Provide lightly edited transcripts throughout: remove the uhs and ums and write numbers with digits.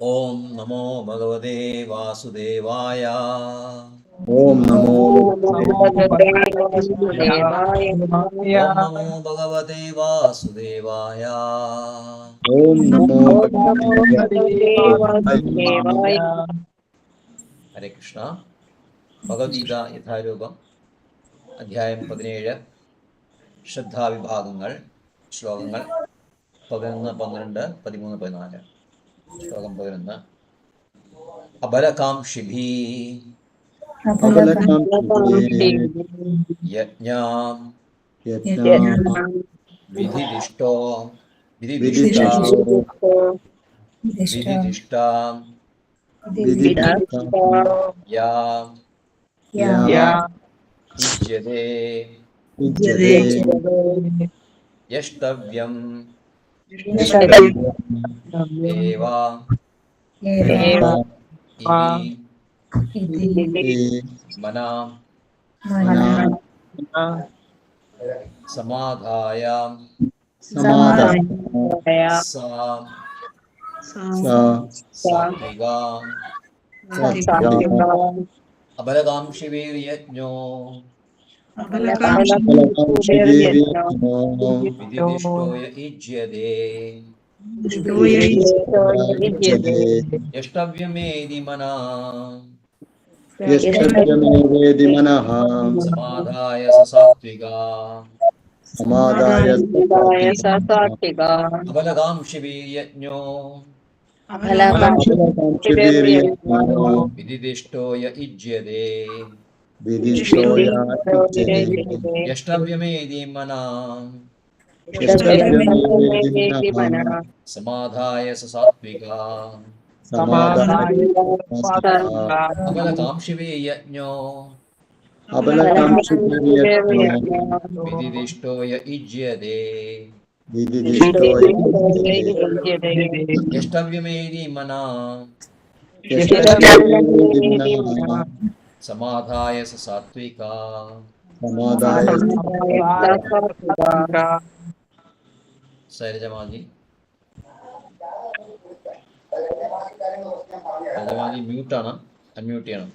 ഓം നമോ ഭഗവതേ വാസുദേവായ. ഓം നമോ ഓം നമോ ഭഗവതേ വാസുദേവായ. ഓം നമോ ഹരേ കൃഷ്ണ. ഭഗവത്ഗീത യഥാരൂപം അധ്യായം 17 ശ്രദ്ധാവിഭാഗങ്ങൾ. ശ്ലോകങ്ങൾ 11, 12, 13, 14. ശ്ലോകം 11. അബലകാംക്ഷിഭി യജ്ഞാം വിധിദിഷ്ടാം യാം യുജ്യതേ യഷ്ടവ്യം ഏവ ഇതി മനാ സമാധായ സാത്വികാം അബലകാംക്ഷിഭിർയജ്ഞോ വിദിദിഷ്ടോ യുജ്യതേ യഷ്ടവ്യമേതി മനഃ സമാധായ സാത്വികാം അബലകാംക്ഷിഭിർയജ്ഞോ വിദിദിഷ്ടോ യുജ്യതേ യഷ്ടവ്യമേതി മനഃ സമാധായ സാത്വികാം അബലകാംക്ഷിഭിർയജ്ഞോ വിദിദിഷ്ടോ യുജ്യതേ യഷ്ടവ്യമേതി മനഃ സമാധായ സാത്വികാം. ശൈലജമാജി മ്യൂട്ടാണ്, അൺമ്യൂട്ട് ചെയ്യണം.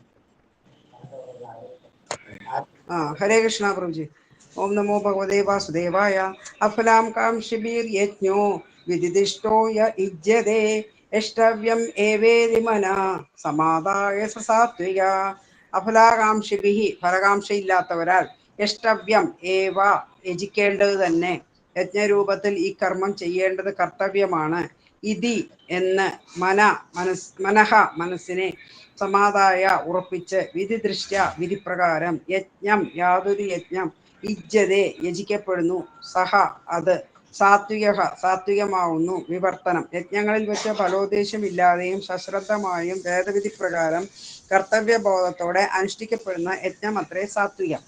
ഹരേ കൃഷ്ണ പ്രഭുജി. ഓം നമോ ഭഗവതേ വാസുദേവായ. അഫലാം കാംക്ഷിഭിർയജ്ഞോ വിദിദിഷ്ടോ യുജ്യതേ യഷ്ടവ്യം ഏവേതി മനഃ സമാധായ സാത്വിക. അഫലാകാംക്ഷിഭിഹി ഫലകാംക്ഷയില്ലാത്തവരാൽ യഷ്ടവ്യം ഏവ യജിക്കേണ്ടത് തന്നെ. യജ്ഞരൂപത്തിൽ ഈ കർമ്മം ചെയ്യേണ്ടത് കർത്തവ്യമാണ്. ഇതി എന്ന് മനഃ മനസ്സിനെ സമാധായ ഉറപ്പിച്ച് വിധിദൃഷ്ട്യ വിധിപ്രകാരം യജ്ഞം യാതൊരു യജ്ഞം യുജ്യതേ യജിക്കപ്പെടുന്നു. സഹ അത് സാത്വികമാവുന്നു. വിവർത്തനം യജ്ഞങ്ങളിൽ വെച്ച് ഫലോദ്ദേശമില്ലാതെയും സശ്രദ്ധമായും വേദവിധി പ്രകാരം കർത്തവ്യബോധത്തോടെ അനുഷ്ഠിക്കപ്പെടുന്ന യജ്ഞമത്രേ സാത്വികം.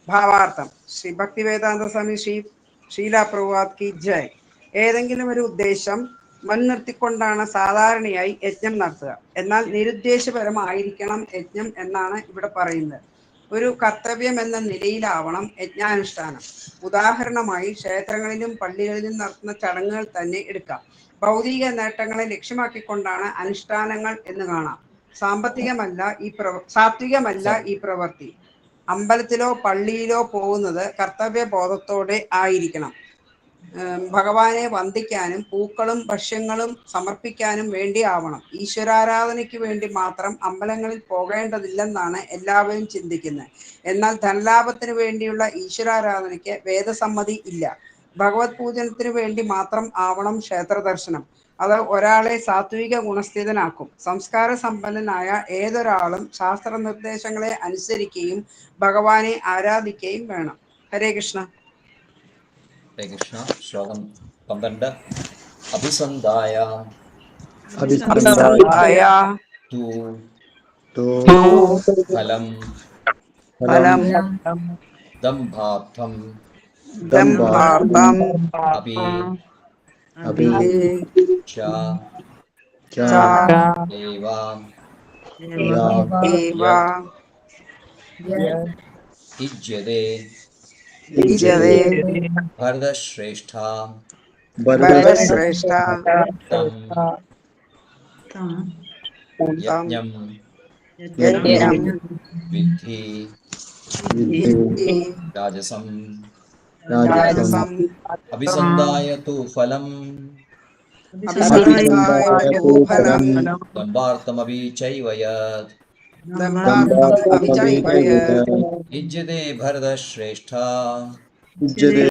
ഭാവാർത്ഥം. ശ്രീ ഭക്തിവേദാന്ത സ്വാമി ശ്രീല പ്രഭുപാദ് കി ജയ്. ഏതെങ്കിലും ഒരു ഉദ്ദേശം മുൻനിർത്തിക്കൊണ്ടാണ് സാധാരണയായി യജ്ഞം നടത്തുക. എന്നാൽ നിരുദ്ദേശപരമായിരിക്കണം യജ്ഞം എന്നാണ് ഇവിടെ പറയുന്നത്. ഒരു കർത്തവ്യം എന്ന നിലയിലാവണം യജ്ഞാനുഷ്ഠാനം. ഉദാഹരണമായി ക്ഷേത്രങ്ങളിലും പള്ളികളിലും നടത്തുന്ന ചടങ്ങുകൾ തന്നെ എടുക്കാം. ഭൗതിക നേട്ടങ്ങളെ ലക്ഷ്യമാക്കിക്കൊണ്ടാണ് അനുഷ്ഠാനങ്ങൾ എന്ന് കാണാം. സാത്വികമല്ല ഈ പ്രവൃത്തി. അമ്പലത്തിലോ പള്ളിയിലോ പോകുന്നത് കർത്തവ്യബോധത്തോടെ ആയിരിക്കണം. ഭഗവാനെ വന്ദിക്കാനും പൂക്കളും ഭക്ഷ്യങ്ങളും സമർപ്പിക്കാനും വേണ്ടി ആവണം. ഈശ്വരാരാധനയ്ക്ക് വേണ്ടി മാത്രം അമ്പലങ്ങളിൽ പോകേണ്ടതില്ലെന്നാണ് എല്ലാവരും ചിന്തിക്കുന്നത്. എന്നാൽ ധനലാഭത്തിന് വേണ്ടിയുള്ള ഈശ്വരാരാധനയ്ക്ക് വേദസമ്മതി ഇല്ല. ഭഗവത് പൂജനത്തിന് വേണ്ടി മാത്രം ആവണം ക്ഷേത്ര ദർശനം. അത് ഒരാളെ സാത്വിക ഗുണസ്ഥിതനാക്കും. സംസ്കാര സമ്പന്നനായ ഏതൊരാളും ശാസ്ത്ര നിർദ്ദേശങ്ങളെ അനുസരിക്കുകയും ഭഗവാനെ ആരാധിക്കുകയും വേണം. ഹരേ കൃഷ്ണ. ഹരേ കൃഷ്ണ. ശ്ലോകം 12. അഭിസന്ധായ ഫലം ദംഭാർത്ഥം അപി യുജ്യതേ ഭരതശ്രേഷ്ഠ ഭരതശ്രേഷ്ഠ തം യജ്ഞം യജ്ഞം വിദ്ധി വിദ്ധി രാജസം രാജസം അഭിസന്ധായതു ഫലം അഭിസന്ധായതു ഫലം ദമ്പാർത്ഥമപി ചൈവ യത് ദമ്പാർത്ഥം അഭിചൈവ യത് യുജ്യതേ ഭരതശ്രേഷ്ഠ ഉജ്ജതേ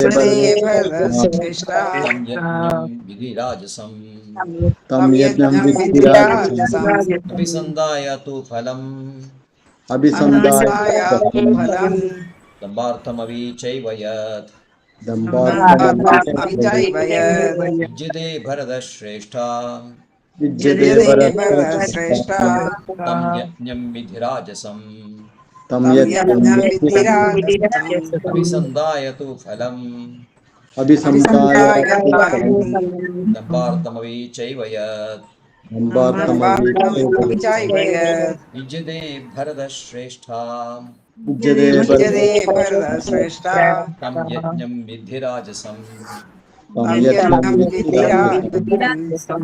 ഭരതശ്രേഷ്ഠ തം യജ്ഞം വിധിരാജസം തം യജ്ഞം വിധിരാജസം അഭിസന്ധായതു ഫലം അഭിസന്ധായതു ഫലം ദമ്പാർത്ഥമപി ചൈവ യത് ദമ്പാർത്ഥം അഭിചൈവ യത് യുജ്യതേ ഭരതശ്രേഷ്ഠ യുജ്യതേ ഭരതശ്രേഷ്ഠ തം യജ്ഞം വിധിരാജസം തം തം യജ്ഞം യജ്ഞം വിധിരാജസം അഭിസന്ധായതു ഫലം അഭിസന്ധായതു ഫലം ദമ്പാർത്ഥമപി ചൈവ യത് ദമ്പാർത്ഥം അഭിചൈവ യത് യുജ്യതേ ഭരതശ്രേഷ്ഠ ഉജ്ജതേ യുജ്യതേ ഭരതശ്രേഷ്ഠ തം യജ്ഞം വിധിരാജസം തം തം യജ്ഞം യജ്ഞം വിധിരാജസം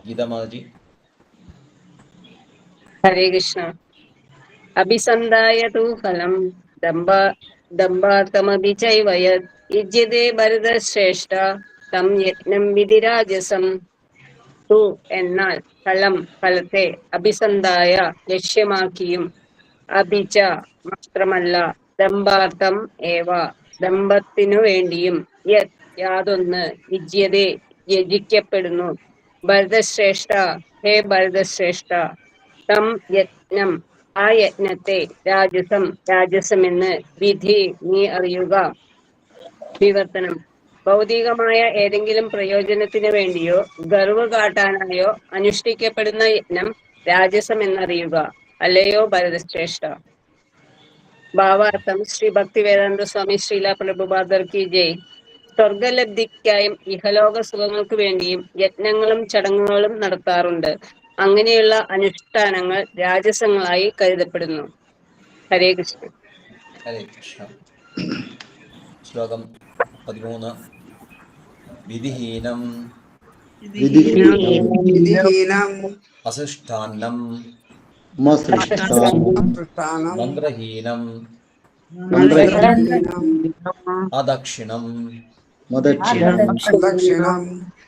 ഗീതമാജി. ഹരേ കൃഷ്ണ. അഭിസന്ധായതു ഫലം ദമ്പാർത്ഥമപി ചൈവ യത് യുജ്യതേ ഭരതശ്രേഷ്ഠ തം യജ്ഞം വിധിരാജസം. തു എന്നാൽ ഫലം ഫലത്തെ അഭിസന്ധായ ലക്ഷ്യമാക്കിയും അഭിച മാത്രമല്ല ദമ്പാർത്ഥം ഏവ ദമ്പത്തിനു വേണ്ടിയും യത് യാതൊന്ന് യുജ്യതേ യജിക്കപ്പെടുന്നു ഭരതശ്രേഷ്ഠ ഹേ ഭരതശ്രേഷ്ഠ തം യജ്ഞം ആ യജ്ഞത്തെ രാജസമെന്ന് വിധി നീ അറിയുക. വിവർത്തനം. ഭൗതികമായ ഏതെങ്കിലും പ്രയോജനത്തിന് വേണ്ടിയോ ഗർവ് കാട്ടാനായോ അനുഷ്ഠിക്കപ്പെടുന്ന യജ്ഞം രാജസം എന്നറിയുക. അല്ലയോ ഭരതശ്രേഷ്ഠ. ഭാവാർത്ഥം. ശ്രീ ഭക്തിവേദാന്ത സ്വാമി ശ്രീല പ്രഭുപാദർ കി ജയ്. സ്വർഗലബ്ധിക്കായും ഇഹലോക സുഖങ്ങൾക്ക് വേണ്ടിയും യജ്ഞങ്ങളും ചടങ്ങുകളും നടത്താറുണ്ട്. അങ്ങനെയുള്ള അനുഷ്ഠാനങ്ങൾ രാജസങ്ങളായി കരുതപ്പെടുന്നു. ഹരേ കൃഷ്ണ. ഹരേ കൃഷ്ണ. ശ്ലോകം 13. വിധിഹീനം വിധിഹീനം അസൃഷ്ടാന്നം മസൃഷ്ടാനം അപൃഷ്ടാനം മന്ത്രഹീനം മന്ത്രഹീനം അദക്ഷിണം മദക്ഷിണം ദക്ഷിണം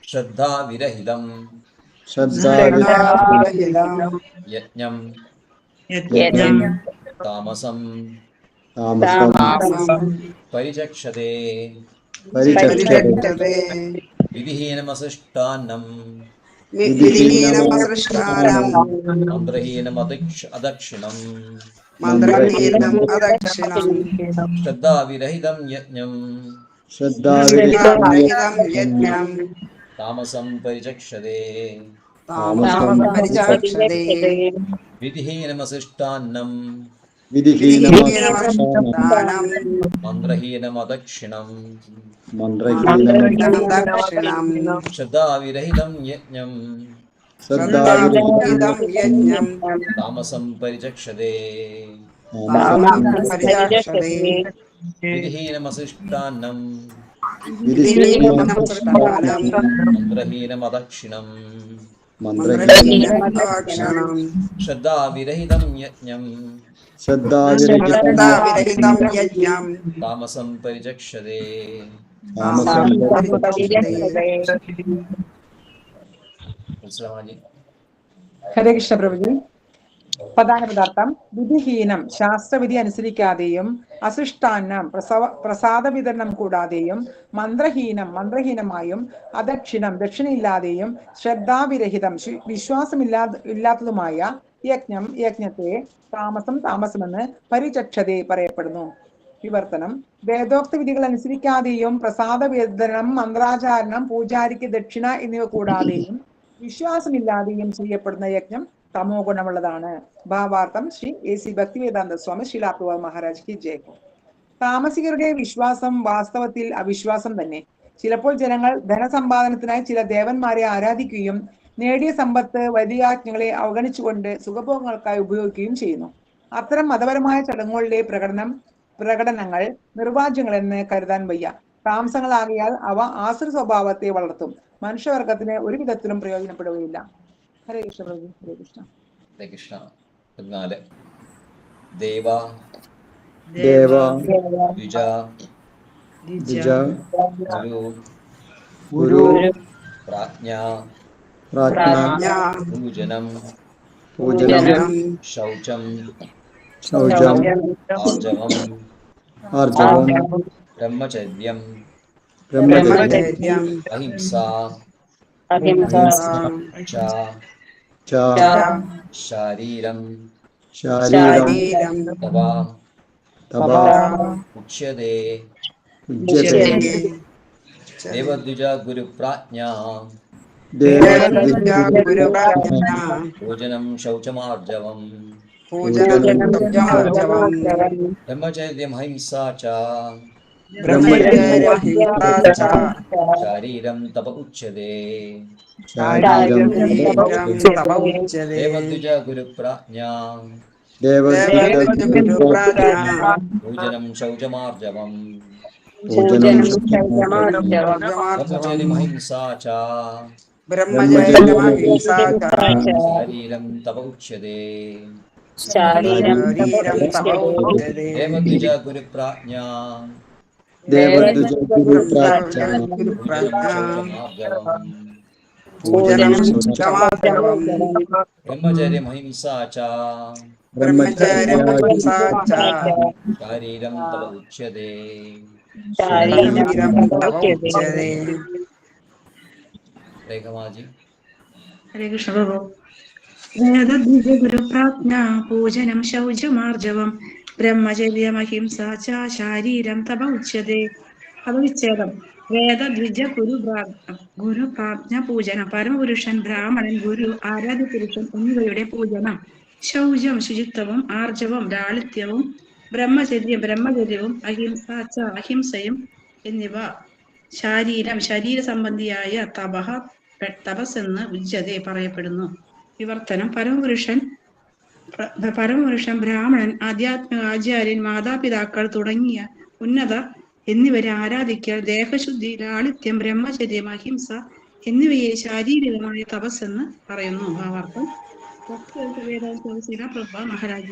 ശ്രദ്ധാവിരഹിതം ശ്രദ്ധാവിരഹിതം യജ്ഞം യജ്ഞം താമസം താമസം താമസം പരിചക്ഷതേ. പരിചക്ഷതേ വിധിഹീനമസൃഷ്ടാന്നം വിധിഹീനമസൃഷ്ടാനം അദക്ഷിണം മന്ത്രഹീനം അദക്ഷിണം ശ്രദ്ധാവിരഹിതം യജ്ഞം ശ്രദ്ധാവിരഹിതം യജ്ഞം താമസം പരിചക്ഷതേ. താമസം പരിചക്ഷതേ വിധിഹീനമസൃഷ്ടാന്നം വിധിഹീനമസൃഷ്ടാനം മന്ത്രഹീനമദക്ഷിണം മന്ത്രഹീനം ദക്ഷിണം ശ്രദ്ധാവിരഹിതം യജ്ഞം ശ്രദ്ധാവിരഹിതം യജ്ഞം താമസം പരിചക്ഷതേ. താമസം പരിചക്ഷതേ വിധിഹീനമസൃഷ്ടാന്നം വിധിഹീനമസൃഷ്ടാനം മന്ത്രഹീനമദക്ഷിണം മന്ത്രഹീനമദക്ഷിണം ശ്രദ്ധാവിരഹിതം യജ്ഞം ശ്രദ്ധാവിരഹിതം യജ്ഞം താമസം പരിചക്ഷതേ. താമസം ഉത്സവമാജി. ഹരേ കൃഷ്ണ പ്രഭുജി. പ്രധാന പദാർത്ഥം. വിധിഹീനം ശാസ്ത്രവിധി അനുസരിക്കാതെയും അസൃഷ്ടാന്നം പ്രസാദ വിതരണം കൂടാതെയും മന്ത്രഹീനമായും അദക്ഷിണം ദക്ഷിണയില്ലാതെയും ശ്രദ്ധാവിരഹിതം വിശ്വാസമില്ലാത്തതുമായ യജ്ഞത്തെ താമസമെന്ന് പരിചക്ഷതേ പറയപ്പെടുന്നു. വിവർത്തനം. വേദോക്ത വിധികൾ അനുസരിക്കാതെയും പ്രസാദ വിതരണം മന്ത്രാചാരണം പൂജാരിക്ക് ദക്ഷിണ എന്നിവ കൂടാതെയും വിശ്വാസമില്ലാതെയും ചെയ്യപ്പെടുന്ന യജ്ഞം തമോ ഗുണമുള്ളതാണ്. ഭാവാർത്ഥം. ശ്രീ A.C. ഭക്തിവേദാന്ത സ്വാമി ശ്രീലാ പ്രഭുപാദ് മഹാരാജ് കി ജയ്. താമസികരുടെ വിശ്വാസം വാസ്തവത്തിൽ അവിശ്വാസം തന്നെ. ചിലപ്പോൾ ജനങ്ങൾ ധനസമ്പാദനത്തിനായി ചില ദേവന്മാരെ ആരാധിക്കുകയും നേടിയ സമ്പത്ത് വൈദികാജ്ഞകളെ അവഗണിച്ചുകൊണ്ട് സുഖഭോഗങ്ങൾക്കായി ഉപയോഗിക്കുകയും ചെയ്യുന്നു. അത്തരം മതപരമായ ചടങ്ങുകളിലെ പ്രകടനങ്ങൾ നിർവാജ്യങ്ങളെന്ന് കരുതാൻ വയ്യ. താമസങ്ങളാകിയാൽ അവ ആസുര സ്വഭാവത്തെ വളർത്തും. മനുഷ്യവർഗത്തിന് ഒരു വിധത്തിലും പ്രയോജനപ്പെടുകയില്ല. ഹരേ കൃഷ്ണ പ്രഭു. ഹരേ കൃഷ്ണ. ഹരേ കൃഷ്ണ. 14 ദേവ ദേവ ദ്വിജ ദ്വിജ ഗുരു ഗുരു പ്രാജ്ഞ പ്രാജ്ഞ പൂജനം പൂജനം ശൗചം ശൗചം ആർജവം ആർജവം ബ്രഹ്മചര്യം ബ്രഹ്മചര്യം അഹിംസ ച ച ശാരീരം ശാരീരം തവ തപ ഉച്യത്തെ ഉജ്യത്തെ ദേവദ്വിജ ഗുരുപ്രാജ്ഞ ദേവദ്വിജ ഗുരുപ്രാജ്ഞ പൂജനം ശൗചമാർജവം പൂജനം ശൗചാർജവം ബ്രഹ്മചര്യം അഹിംസ ച ബ്രഹ്മചര്യമഹിംസ ച ശാരീരം തപ ഉച്യത്തെ ശാരീരം തപ ഉച്യത്തെ ദേവദ്വിജ ഗുരുപ്രാജ്ഞ ദേവദ്വിജ ഗുരുപ്രാജ്ഞ പൂജനം ശൗചമാർജവം പൂജനം ബ്രഹ്മചര്യം അഹിംസ ച ബ്രഹ്മചര്യമഹിംസ ച ശാരീരം തപ ഉച്യത്തെ ശാരീരം തപ ഉച്യത്തെ ദേവദ്വിജ ഗുരുപ്രാജ്ഞ ദേവദ്വിജ ഗുരുപ്രാജ്ഞ പൂജനം ശൗചമാർജവം പൂജനം ശൗചമാർജവം ബ്രഹ്മചര്യം അഹിംസ ച ബ്രഹ്മചര്യമഹിംസ ച ശാരീരം തപ ഉച്യത്തെ ശാരീരം തപ ഉച്യത്തെ രേഖമാജി. ഹരേ കൃഷ്ണ പ്രഭു. വേദദ്വിജ ഗുരുപ്രാജ്ഞ പൂജനം ശൗചമാർജവം ബ്രഹ്മചര്യമഹിംസ ച ശാരീരം തപ ഉച്യത്തെ. പദവിച്ഛേദം. വേദദ്വിജ ഗുരുപ്രാജ്ഞ പൂജനം പരമപുരുഷൻ, ബ്രാഹ്മണൻ, ഗുരു, ആരാധ്യപുരുഷൻ എന്നിവയുടെ പൂജനം. ശൗചം ശുചിത്വവും, ആർജവം ലാളിത്യവും, ബ്രഹ്മചര്യവും, അഹിംസ ച അഹിംസയും എന്നിവ. ശാരീരം ശരീര സംബന്ധിയായ തപസ് എന്ന് ഉജ്ജതെ പറയപ്പെടുന്നു. വിവർത്തനം. പരമപുരുഷൻ, ബ്രാഹ്മണൻ, ആധ്യാത്മിക ആചാര്യൻ, മാതാപിതാക്കൾ തുടങ്ങിയ ഉന്നതർ എന്നിവരെ ആരാധിക്കൽ, ദേഹശുദ്ധി, ലാളിത്യം, ബ്രഹ്മചര്യം, അഹിംസ എന്നിവയെ ശാരീരികമായ തപസ് എന്ന് പറയുന്നു. ഭാവാർത്ഥം. മഹാരാജ്.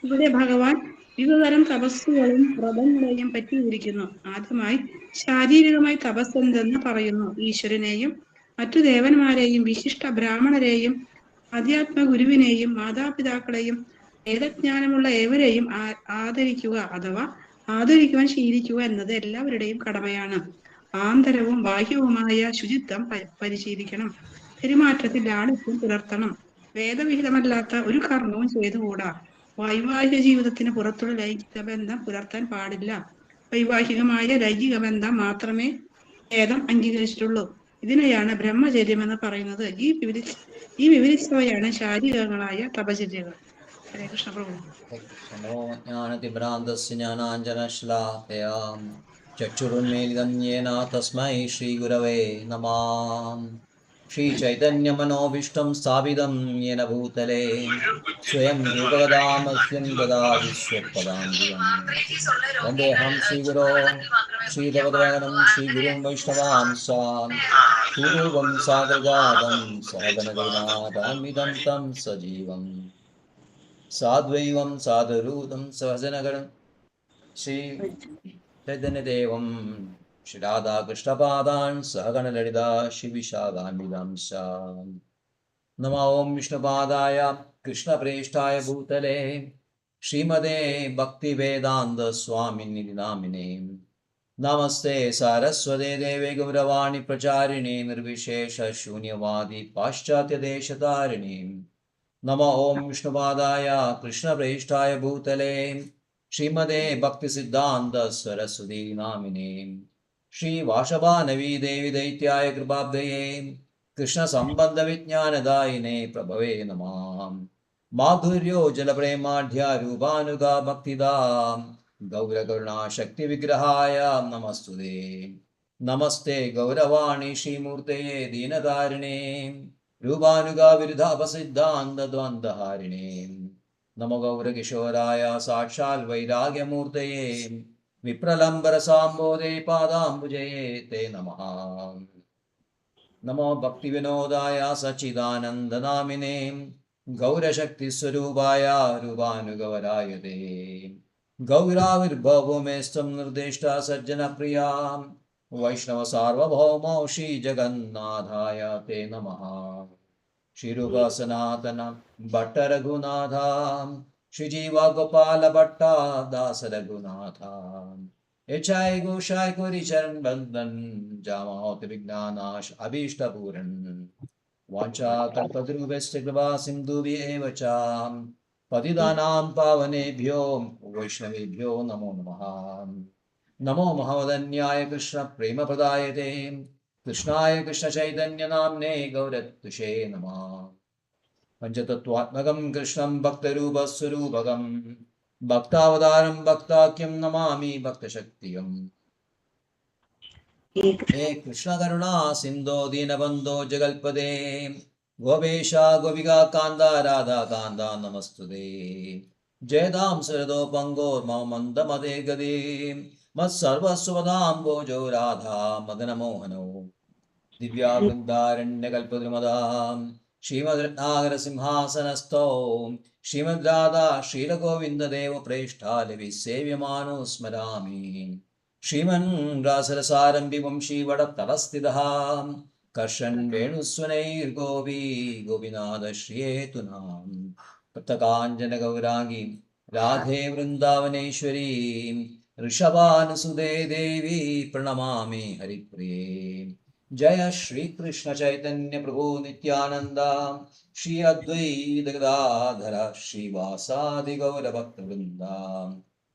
ഇവിടെ ഭഗവാൻ വിവിധതരം തപസ്സുകളും വ്രതങ്ങളെയും പറ്റി വിവരിക്കുന്നു. ആദ്യമായി ശാരീരികമായി തപസ് എന്തെന്ന് പറയുന്നു. ഈശ്വരനെയും മറ്റു ദേവന്മാരെയും വിശിഷ്ട ബ്രാഹ്മണരെയും അധ്യാത്മ ഗുരുവിനെയും മാതാപിതാക്കളെയും വേദജ്ഞാനമുള്ള ഏവരെയും ആദരിക്കുക അഥവാ ആദരിക്കുവാൻ ശീലിക്കുക എന്നത് എല്ലാവരുടെയും കടമയാണ്. ആന്തരവും ബാഹ്യവുമായ ശുചിത്വം പരിശീലിക്കണം. പെരുമാറ്റത്തിൽ ലാളിത്യം പുലർത്തണം. വേദവിഹിതമല്ലാത്ത ഒരു കർമ്മവും ചെയ്തുകൂടാ. വൈവാഹിക ജീവിതത്തിന് പുറത്തുള്ള ലൈംഗിക ബന്ധം പുലർത്താൻ പാടില്ല. വൈവാഹികമായ ലൈംഗിക ബന്ധം മാത്രമേ വേദം അംഗീകരിച്ചിട്ടുള്ളൂ. ഇതിനെയാണ് ബ്രഹ്മചര്യം എന്ന് പറയുന്നത്. ഈ വിവരിച്ചവയാണ് ശാരീരികങ്ങളായ തപചര്യകൾ. ഹരേ കൃഷ്ണ പ്രഭു. ജ്ഞാനതിഭ്രാന്തസ്യ ജ്ഞാനാഞ്ജനശ്ലാകയാം ചക്ഷുരുന്മീലിതം യേന തസ്മൈ ശ്രീഗുരവേ നമഃ. ശ്രീചൈതന്യമനോഭീഷ്ടം സ്ഥാപിതം യേന ഭൂതലേ സ്വയം രൂപകഥാമസ്യം ദദാതി സ്വപദാന്തികം. വന്ദേഹം ശ്രീഗുരോ ശ്രീഭഗവദ്പാദം ശ്രീഗുരും വൈഷ്ണവാംസാം ശ്രീരൂപം സാഗരജാതം സഹഗണഗണനാഥാന്വിതം തം സജീവം സാദ്വൈവം സാധുരൂതം സഹജനഗണം ശ്രീ ചൈതന്യദേവം ശ്രീ രാധാകൃഷ്ണപാദാൻ സഹഗണലളിതാ ശിവിശാഖാന്വിതാംശാം. നമോ ഓം വിഷ്ണുപാദായ കൃഷ്ണപ്രേഷ്ഠായ ഭൂതലേ ശ്രീമതേ ഭക്തിവേദാന്ത സ്വാമിനിധി നാമിനേ. നമസ്തേ സാരസ്വതേ ദേവേ ഗൗരവാണി പ്രചാരിണേ നിർവിശേഷ ശൂന്യവാദി പാശ്ചാത്യദേശതാരിണേ. നമോ ഓം വിഷ്ണുപാദായ കൃഷ്ണപ്രേഷ്ഠായ ഭൂതലേ ശ്രീമതേ ഭക്തിസിദ്ധാന്ത സരസ്വതീ നാമിനേ. ശ്രീവാഷഭാനവീ ദേവി ദൈത്യായ കൃപാബ്ധയേ കൃഷ്ണസംബന്ധവിജ്ഞാനദായിനേ പ്രഭവേ നമഃ. മാധുര്യോജ്ജലപ്രേമാഢ്യാരൂപാനുഗാ ഭക്തിദാം ഗൗരകരുണാശക്തിവിഗ്രഹായ നമസ്തുതേ. നമസ്തേ ഗൗരവാണി ശ്രീമൂർത്തയേ ദീനതാരിണേ രൂപാനുഗാ വിരുദ്ധാപസിദ്ധാന്തദ്വന്ദ്വഹാരിണേ. നമോ ഗൗരകിശോരായ സാക്ഷാൽ വൈരാഗ്യമൂർത്തയേ വിപ്രലംബരസാംബോധേ പാദാംബുജേ തേ നമഃ. നമോ ഭക്തിവിനോദായ സച്ചിദാനന്ദനാമിനേ ഗൗരശക്തിസ്വരൂപായ രൂപാനുഗവരായ തേ. ഗൗരാവിർഭവോ മേസ്ത്വം നിർദ്ദിഷ്ട സജ്ജനപ്രിയാ വൈഷ്ണവ സാർവഭൗമോ ശ്രീ ജഗന്നാഥായ തേ നമഃ. ശ്രീരൂപ സനാതന ഭട്ട രഘുനാഥ ശ്രീജീവ ഗോപാല ഭട്ട ദാസ രഘുനാഥ യച്ചായ ഘോഷായ കോരി ചരൺ ബന്ധൻ ജാമാവതി വിജ്ഞാനാശ അഭീഷ്ടപൂരൻ വാഞ്ചാകൽപതരുഭ്യശ്ച കൃപാ സിന്ധുഭ്യേവ ച പതിതാനാം പാവനേഭ്യോ വൈഷ്ണവേഭ്യോ നമോ നമഃ. നമോ മഹവദന്യായ കൃഷ്ണ പ്രേമപ്രദായതേ കൃഷ്ണായ കൃഷ്ണചൈതന്യനാമ്നേ ഗൗരത്വിഷേ നമഃ. പഞ്ചതത്വാത്മകം കൃഷ്ണം ഭക്തരൂപസ്വരൂപകം ഭക്താവതാരം ഭക്താഖ്യം നമാമി ഭക്തശക്തിയം. ഹേ കൃഷ്ണകരുണാ സിന്ധോ ദീനബന്ധോ ജഗൽപദേ ഗോപേശ ഗോപികാ കാന്ത രാധാ കാന്ത നമസ്തുതേ. ജയതാം സരദോ പങ്കോ മമ മന്ദമതേ ഗതേ മത്സർവസ്വദാംബോജോ രാധാ മദനമോഹനോ ദിവ്യാവൃന്ദാരണ്യകൽപദ്രുമദാം ശ്രീമദ്രത്നാകര സിംഹാസനസ്ഥോ ശ്രീമദ് രാധാ ശ്രീലഗോവിന്ദദേവ പ്രേഷ്ഠാലവി സേവ്യമാനോ സ്മരാമി. ശ്രീമൻ രാസരസാരംഭി വംശീവടത്തടസ്ഥിതഃ കർഷൻ വേണുസ്വനൈർഗോപീ ഗോപിനാഥ ശ്രിയേതുനാം. പൃഥകാഞ്ജന ഗൗരാംഗീ രാധേ വൃന്ദാവനേശ്വരീ ഋഷഭാനുസുതേ ദേവി പ്രണമാമി ഹരിപ്രിയേ. ജയ ശ്രീകൃഷ്ണ ചൈതന്യ പ്രഭു നിത്യാനന്ദ ശ്രീ അദ്വൈത ഗദാധര ശ്രീവാസാദി ഗൗരഭക്തവൃന്ദ.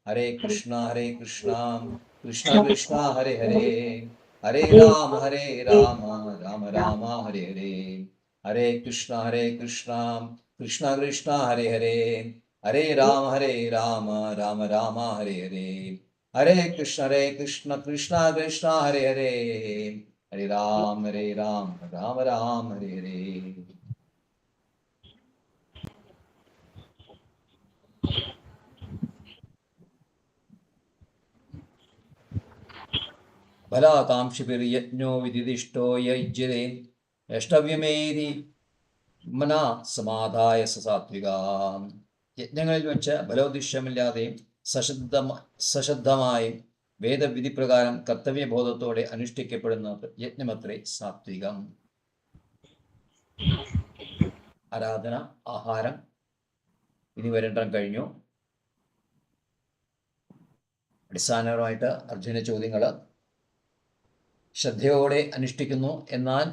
ഹരേ കൃഷ്ണ കൃഷ്ണ കൃഷ്ണ ഹരേ ഹരേ ഹരേ രാമ രാമ രാമ ഹരേ ഹരേ. ഹരേ കൃഷ്ണ കൃഷ്ണ കൃഷ്ണ ഹരേ ഹരേ ഹരേ രാമ രാമ രാമ ഹരേ ഹരേ. ഹരേ കൃഷ്ണ കൃഷ്ണ കൃഷ്ണ ഹരേ ഹരേ ഹരേ രാമ രാമ രാമ ഹരേ ഹരേ. ഫലാകാംക്ഷിഭിർയജ്ഞോ വിദിദിഷ്ടോ യജ്യതേ യഷ്ടവ്യമേതി മനാ സമാധായ സാത്വികാം. യജ്ഞങ്ങളിൽ വെച്ച് ഫലോദ്ദിശ്യമില്ലാതെയും സശബ്ദമായും വേദവിധിപ്രകാരം കർത്തവ്യബോധത്തോടെ അനുഷ്ഠിക്കപ്പെടുന്ന യജ്ഞമത്രേ സാത്വികം. ആരാധന, ആഹാരം എന്നിവ രണ്ടും കഴിഞ്ഞു. അടിസ്ഥാനപരമായിട്ട് അർജുന ചോദ്യങ്ങൾ ശ്രദ്ധയോടെ അനുഷ്ഠിക്കുന്നു, എന്നാൽ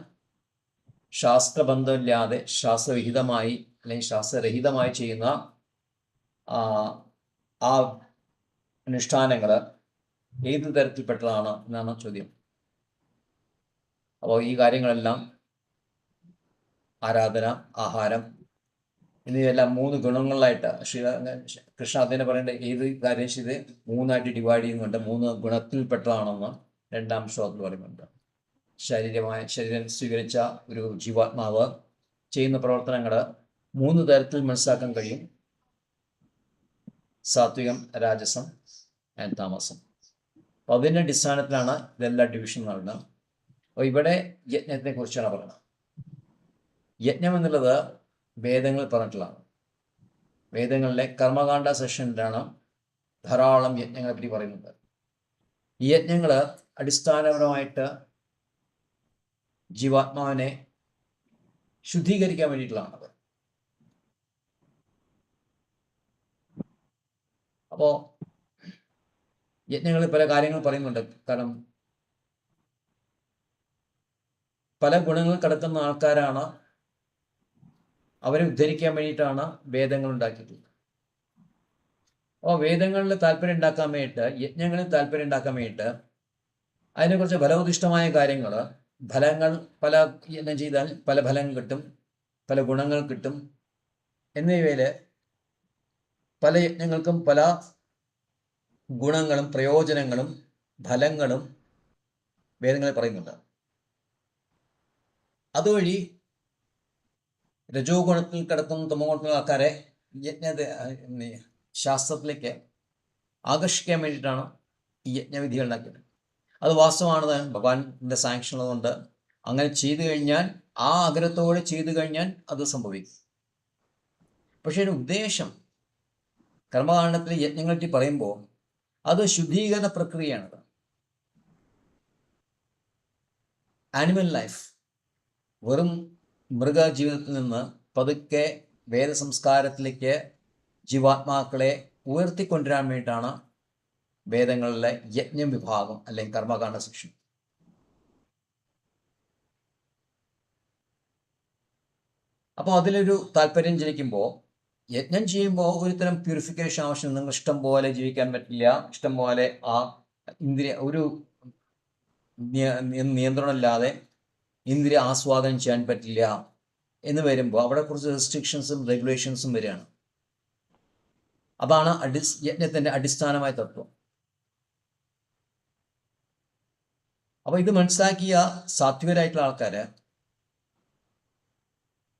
ശാസ്ത്രബന്ധമില്ലാതെ ശാസ്ത്രവിഹിതമായി അല്ലെങ്കിൽ ശാസ്ത്രരഹിതമായി ചെയ്യുന്ന ആ അനുഷ്ഠാനങ്ങൾ ഏത് തരത്തിൽപ്പെട്ടതാണ് എന്നാണ് ചോദ്യം. അപ്പോൾ ഈ കാര്യങ്ങളെല്ലാം ആരാധന, ആഹാരം എന്നിവയെല്ലാം 3 ഗുണങ്ങളിലായിട്ട് കൃഷ്ണ അതിനെ പറയേണ്ട ഏത് കാര്യം ചെയ്ത് 3ആയിട്ട് ഡിവൈഡ് ചെയ്യുന്നുണ്ട്. 3 ഗുണത്തിൽപ്പെട്ടതാണെന്ന് 2ാം ശ്ലോകത്തിൽ പറയുന്നുണ്ട്. ശരീരം സ്വീകരിച്ച ഒരു ജീവാത്മാവ് ചെയ്യുന്ന പ്രവർത്തനങ്ങൾ 3 തരത്തിൽ മനസ്സിലാക്കാൻ കഴിയും: സാത്വികം, രാജസം ആൻഡ് താമസം. അപ്പോൾ അതിൻ്റെ അടിസ്ഥാനത്തിലാണ് ഇതെല്ലാം ഡിവിഷൻ നടന്നത്. അപ്പോൾ ഇവിടെ യജ്ഞത്തെ കുറിച്ചാണ് പറയുന്നത്. യജ്ഞം എന്നുള്ളത് വേദങ്ങൾ പറഞ്ഞിട്ടുള്ളതാണ്. വേദങ്ങളിലെ കർമ്മകാണ്ഡ സെഷനിലാണ് ധാരാളം യജ്ഞങ്ങളെ പറ്റി പറയുന്നത്. ഈ യജ്ഞങ്ങൾ അടിസ്ഥാനപരമായിട്ട് ജീവാത്മാവിനെ ശുദ്ധീകരിക്കാൻ വേണ്ടിയിട്ടുള്ളതാണത്. അപ്പോൾ യജ്ഞങ്ങളിൽ പല കാര്യങ്ങൾ പറയുന്നുണ്ട്. കാരണം പല ഗുണങ്ങൾ കടക്കുന്ന ആൾക്കാരാണ്, അവരെ ഉദ്ധരിക്കാൻ വേണ്ടിയിട്ടാണ് വേദങ്ങൾ ഉണ്ടാക്കിയിട്ടുള്ളത്. അപ്പോൾ വേദങ്ങളിൽ താല്പര്യം ഉണ്ടാക്കാൻ വേണ്ടിയിട്ട്, യജ്ഞങ്ങളിൽ താല്പര്യം ഉണ്ടാക്കാൻ വേണ്ടിയിട്ട് അതിനെക്കുറിച്ച് ഫലോദിഷ്ടമായ കാര്യങ്ങൾ, ഫലങ്ങൾ, പല യജ്ഞം ചെയ്താൽ പല ഫലങ്ങൾ കിട്ടും, പല ഗുണങ്ങൾ കിട്ടും എന്നിവയിൽ പല യജ്ഞങ്ങൾക്കും പല ഗുണങ്ങളും പ്രയോജനങ്ങളും ഫലങ്ങളും വേദങ്ങളിൽ പറയുന്നുണ്ട്. അതുവഴി രജോ ഗുണത്തിൽ കിടക്കുന്ന തമോ ഗുണത്തിലുള്ള ആൾക്കാരെ യജ്ഞ ശാസ്ത്രത്തിലേക്ക് ആകർഷിക്കാൻ വേണ്ടിയിട്ടാണ് ഈ യജ്ഞവിധികൾ ഉണ്ടാക്കിയത്. അത് വാസ്തവമാണ്, ഭഗവാന്റെ സാങ്ഷൻ ഉള്ളതുകൊണ്ട് അങ്ങനെ ചെയ്തു കഴിഞ്ഞാൽ, ആ ആഗ്രഹത്തോടെ ചെയ്തു കഴിഞ്ഞാൽ അത് സംഭവിക്കും. പക്ഷേ ഒരു ഉദ്ദേശം കർമ്മകാണ്ഡത്തിലെ യജ്ഞങ്ങളെ പറ്റി പറയുമ്പോൾ അത് ശുദ്ധീകരണ പ്രക്രിയയാണ്. ആനിമൽ ലൈഫ്, വെറും മൃഗജീവിതത്തിൽ നിന്ന് പതുക്കെ വേദസംസ്കാരത്തിലേക്ക് ജീവാത്മാക്കളെ ഉയർത്തിക്കൊണ്ടുവരാൻ വേണ്ടിയിട്ടാണ് വേദങ്ങളിലെ യജ്ഞം വിഭാഗം അല്ലെങ്കിൽ കർമ്മകാണ്ഡ സെക്ഷൻ. അപ്പോൾ അതിലൊരു താല്പര്യം ജനിക്കുമ്പോൾ, യജ്ഞം ചെയ്യുമ്പോൾ ഒരുതരം പ്യൂരിഫിക്കേഷൻ ആവശ്യം. നിങ്ങൾ ഇഷ്ടം പോലെ ജീവിക്കാൻ പറ്റില്ല, ഇഷ്ടം പോലെ ആ ഇന്ദ്രിയ ഒരു നിയന്ത്രണമില്ലാതെ ഇന്ദ്രിയ ആസ്വാദനം ചെയ്യാൻ പറ്റില്ല എന്ന് വരുമ്പോൾ അവിടെ കുറച്ച് റെസ്ട്രിക്ഷൻസും റെഗുലേഷൻസും വരികയാണ്. അതാണ് യജ്ഞത്തിൻ്റെ അടിസ്ഥാനമായ തത്വം. അപ്പോൾ ഇത് മനസ്സിലാക്കിയ സാത്വികരായിട്ടുള്ള ആൾക്കാർ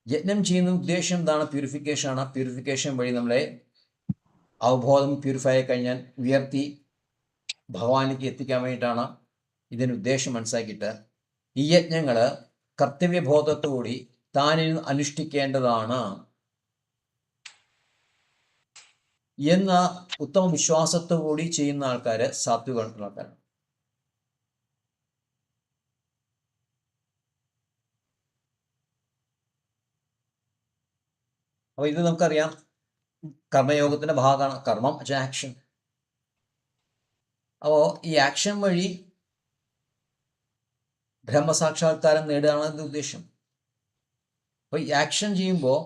യജ്ഞം ചെയ്യുന്ന ഉദ്ദേശം എന്താണ്? പ്യൂരിഫിക്കേഷൻ ആണ്. പ്യൂരിഫിക്കേഷൻ വഴി നമ്മളെ അവബോധം പ്യൂരിഫൈ ആയി കഴിഞ്ഞാൽ ഉയർത്തി ഭഗവാനിലേക്ക് എത്തിക്കാൻ വേണ്ടിയിട്ടാണ് ഇതിൻ്റെ ഉദ്ദേശം മനസ്സിലാക്കിയിട്ട് ഈ യജ്ഞങ്ങൾ കർത്തവ്യബോധത്തോടുകൂടി താനിൽ അനുഷ്ഠിക്കേണ്ടതാണ് എന്ന ഉത്തമ വിശ്വാസത്തോടുകൂടി ചെയ്യുന്ന ആൾക്കാർ സാത്വികമായിട്ടുള്ള ആൾക്കാരാണ്. അപ്പോൾ ഇത് നമുക്കറിയാം, കർമ്മയോഗത്തിൻ്റെ ഭാഗമാണ് കർമ്മം, ആക്ഷൻ. അപ്പോൾ ഈ ആക്ഷൻ വഴി ബ്രഹ്മസാക്ഷാത്കാരം നേടുകയാണ് ഇതിൻ്റെ ഉദ്ദേശം. അപ്പോൾ ഈ ആക്ഷൻ ചെയ്യുമ്പോൾ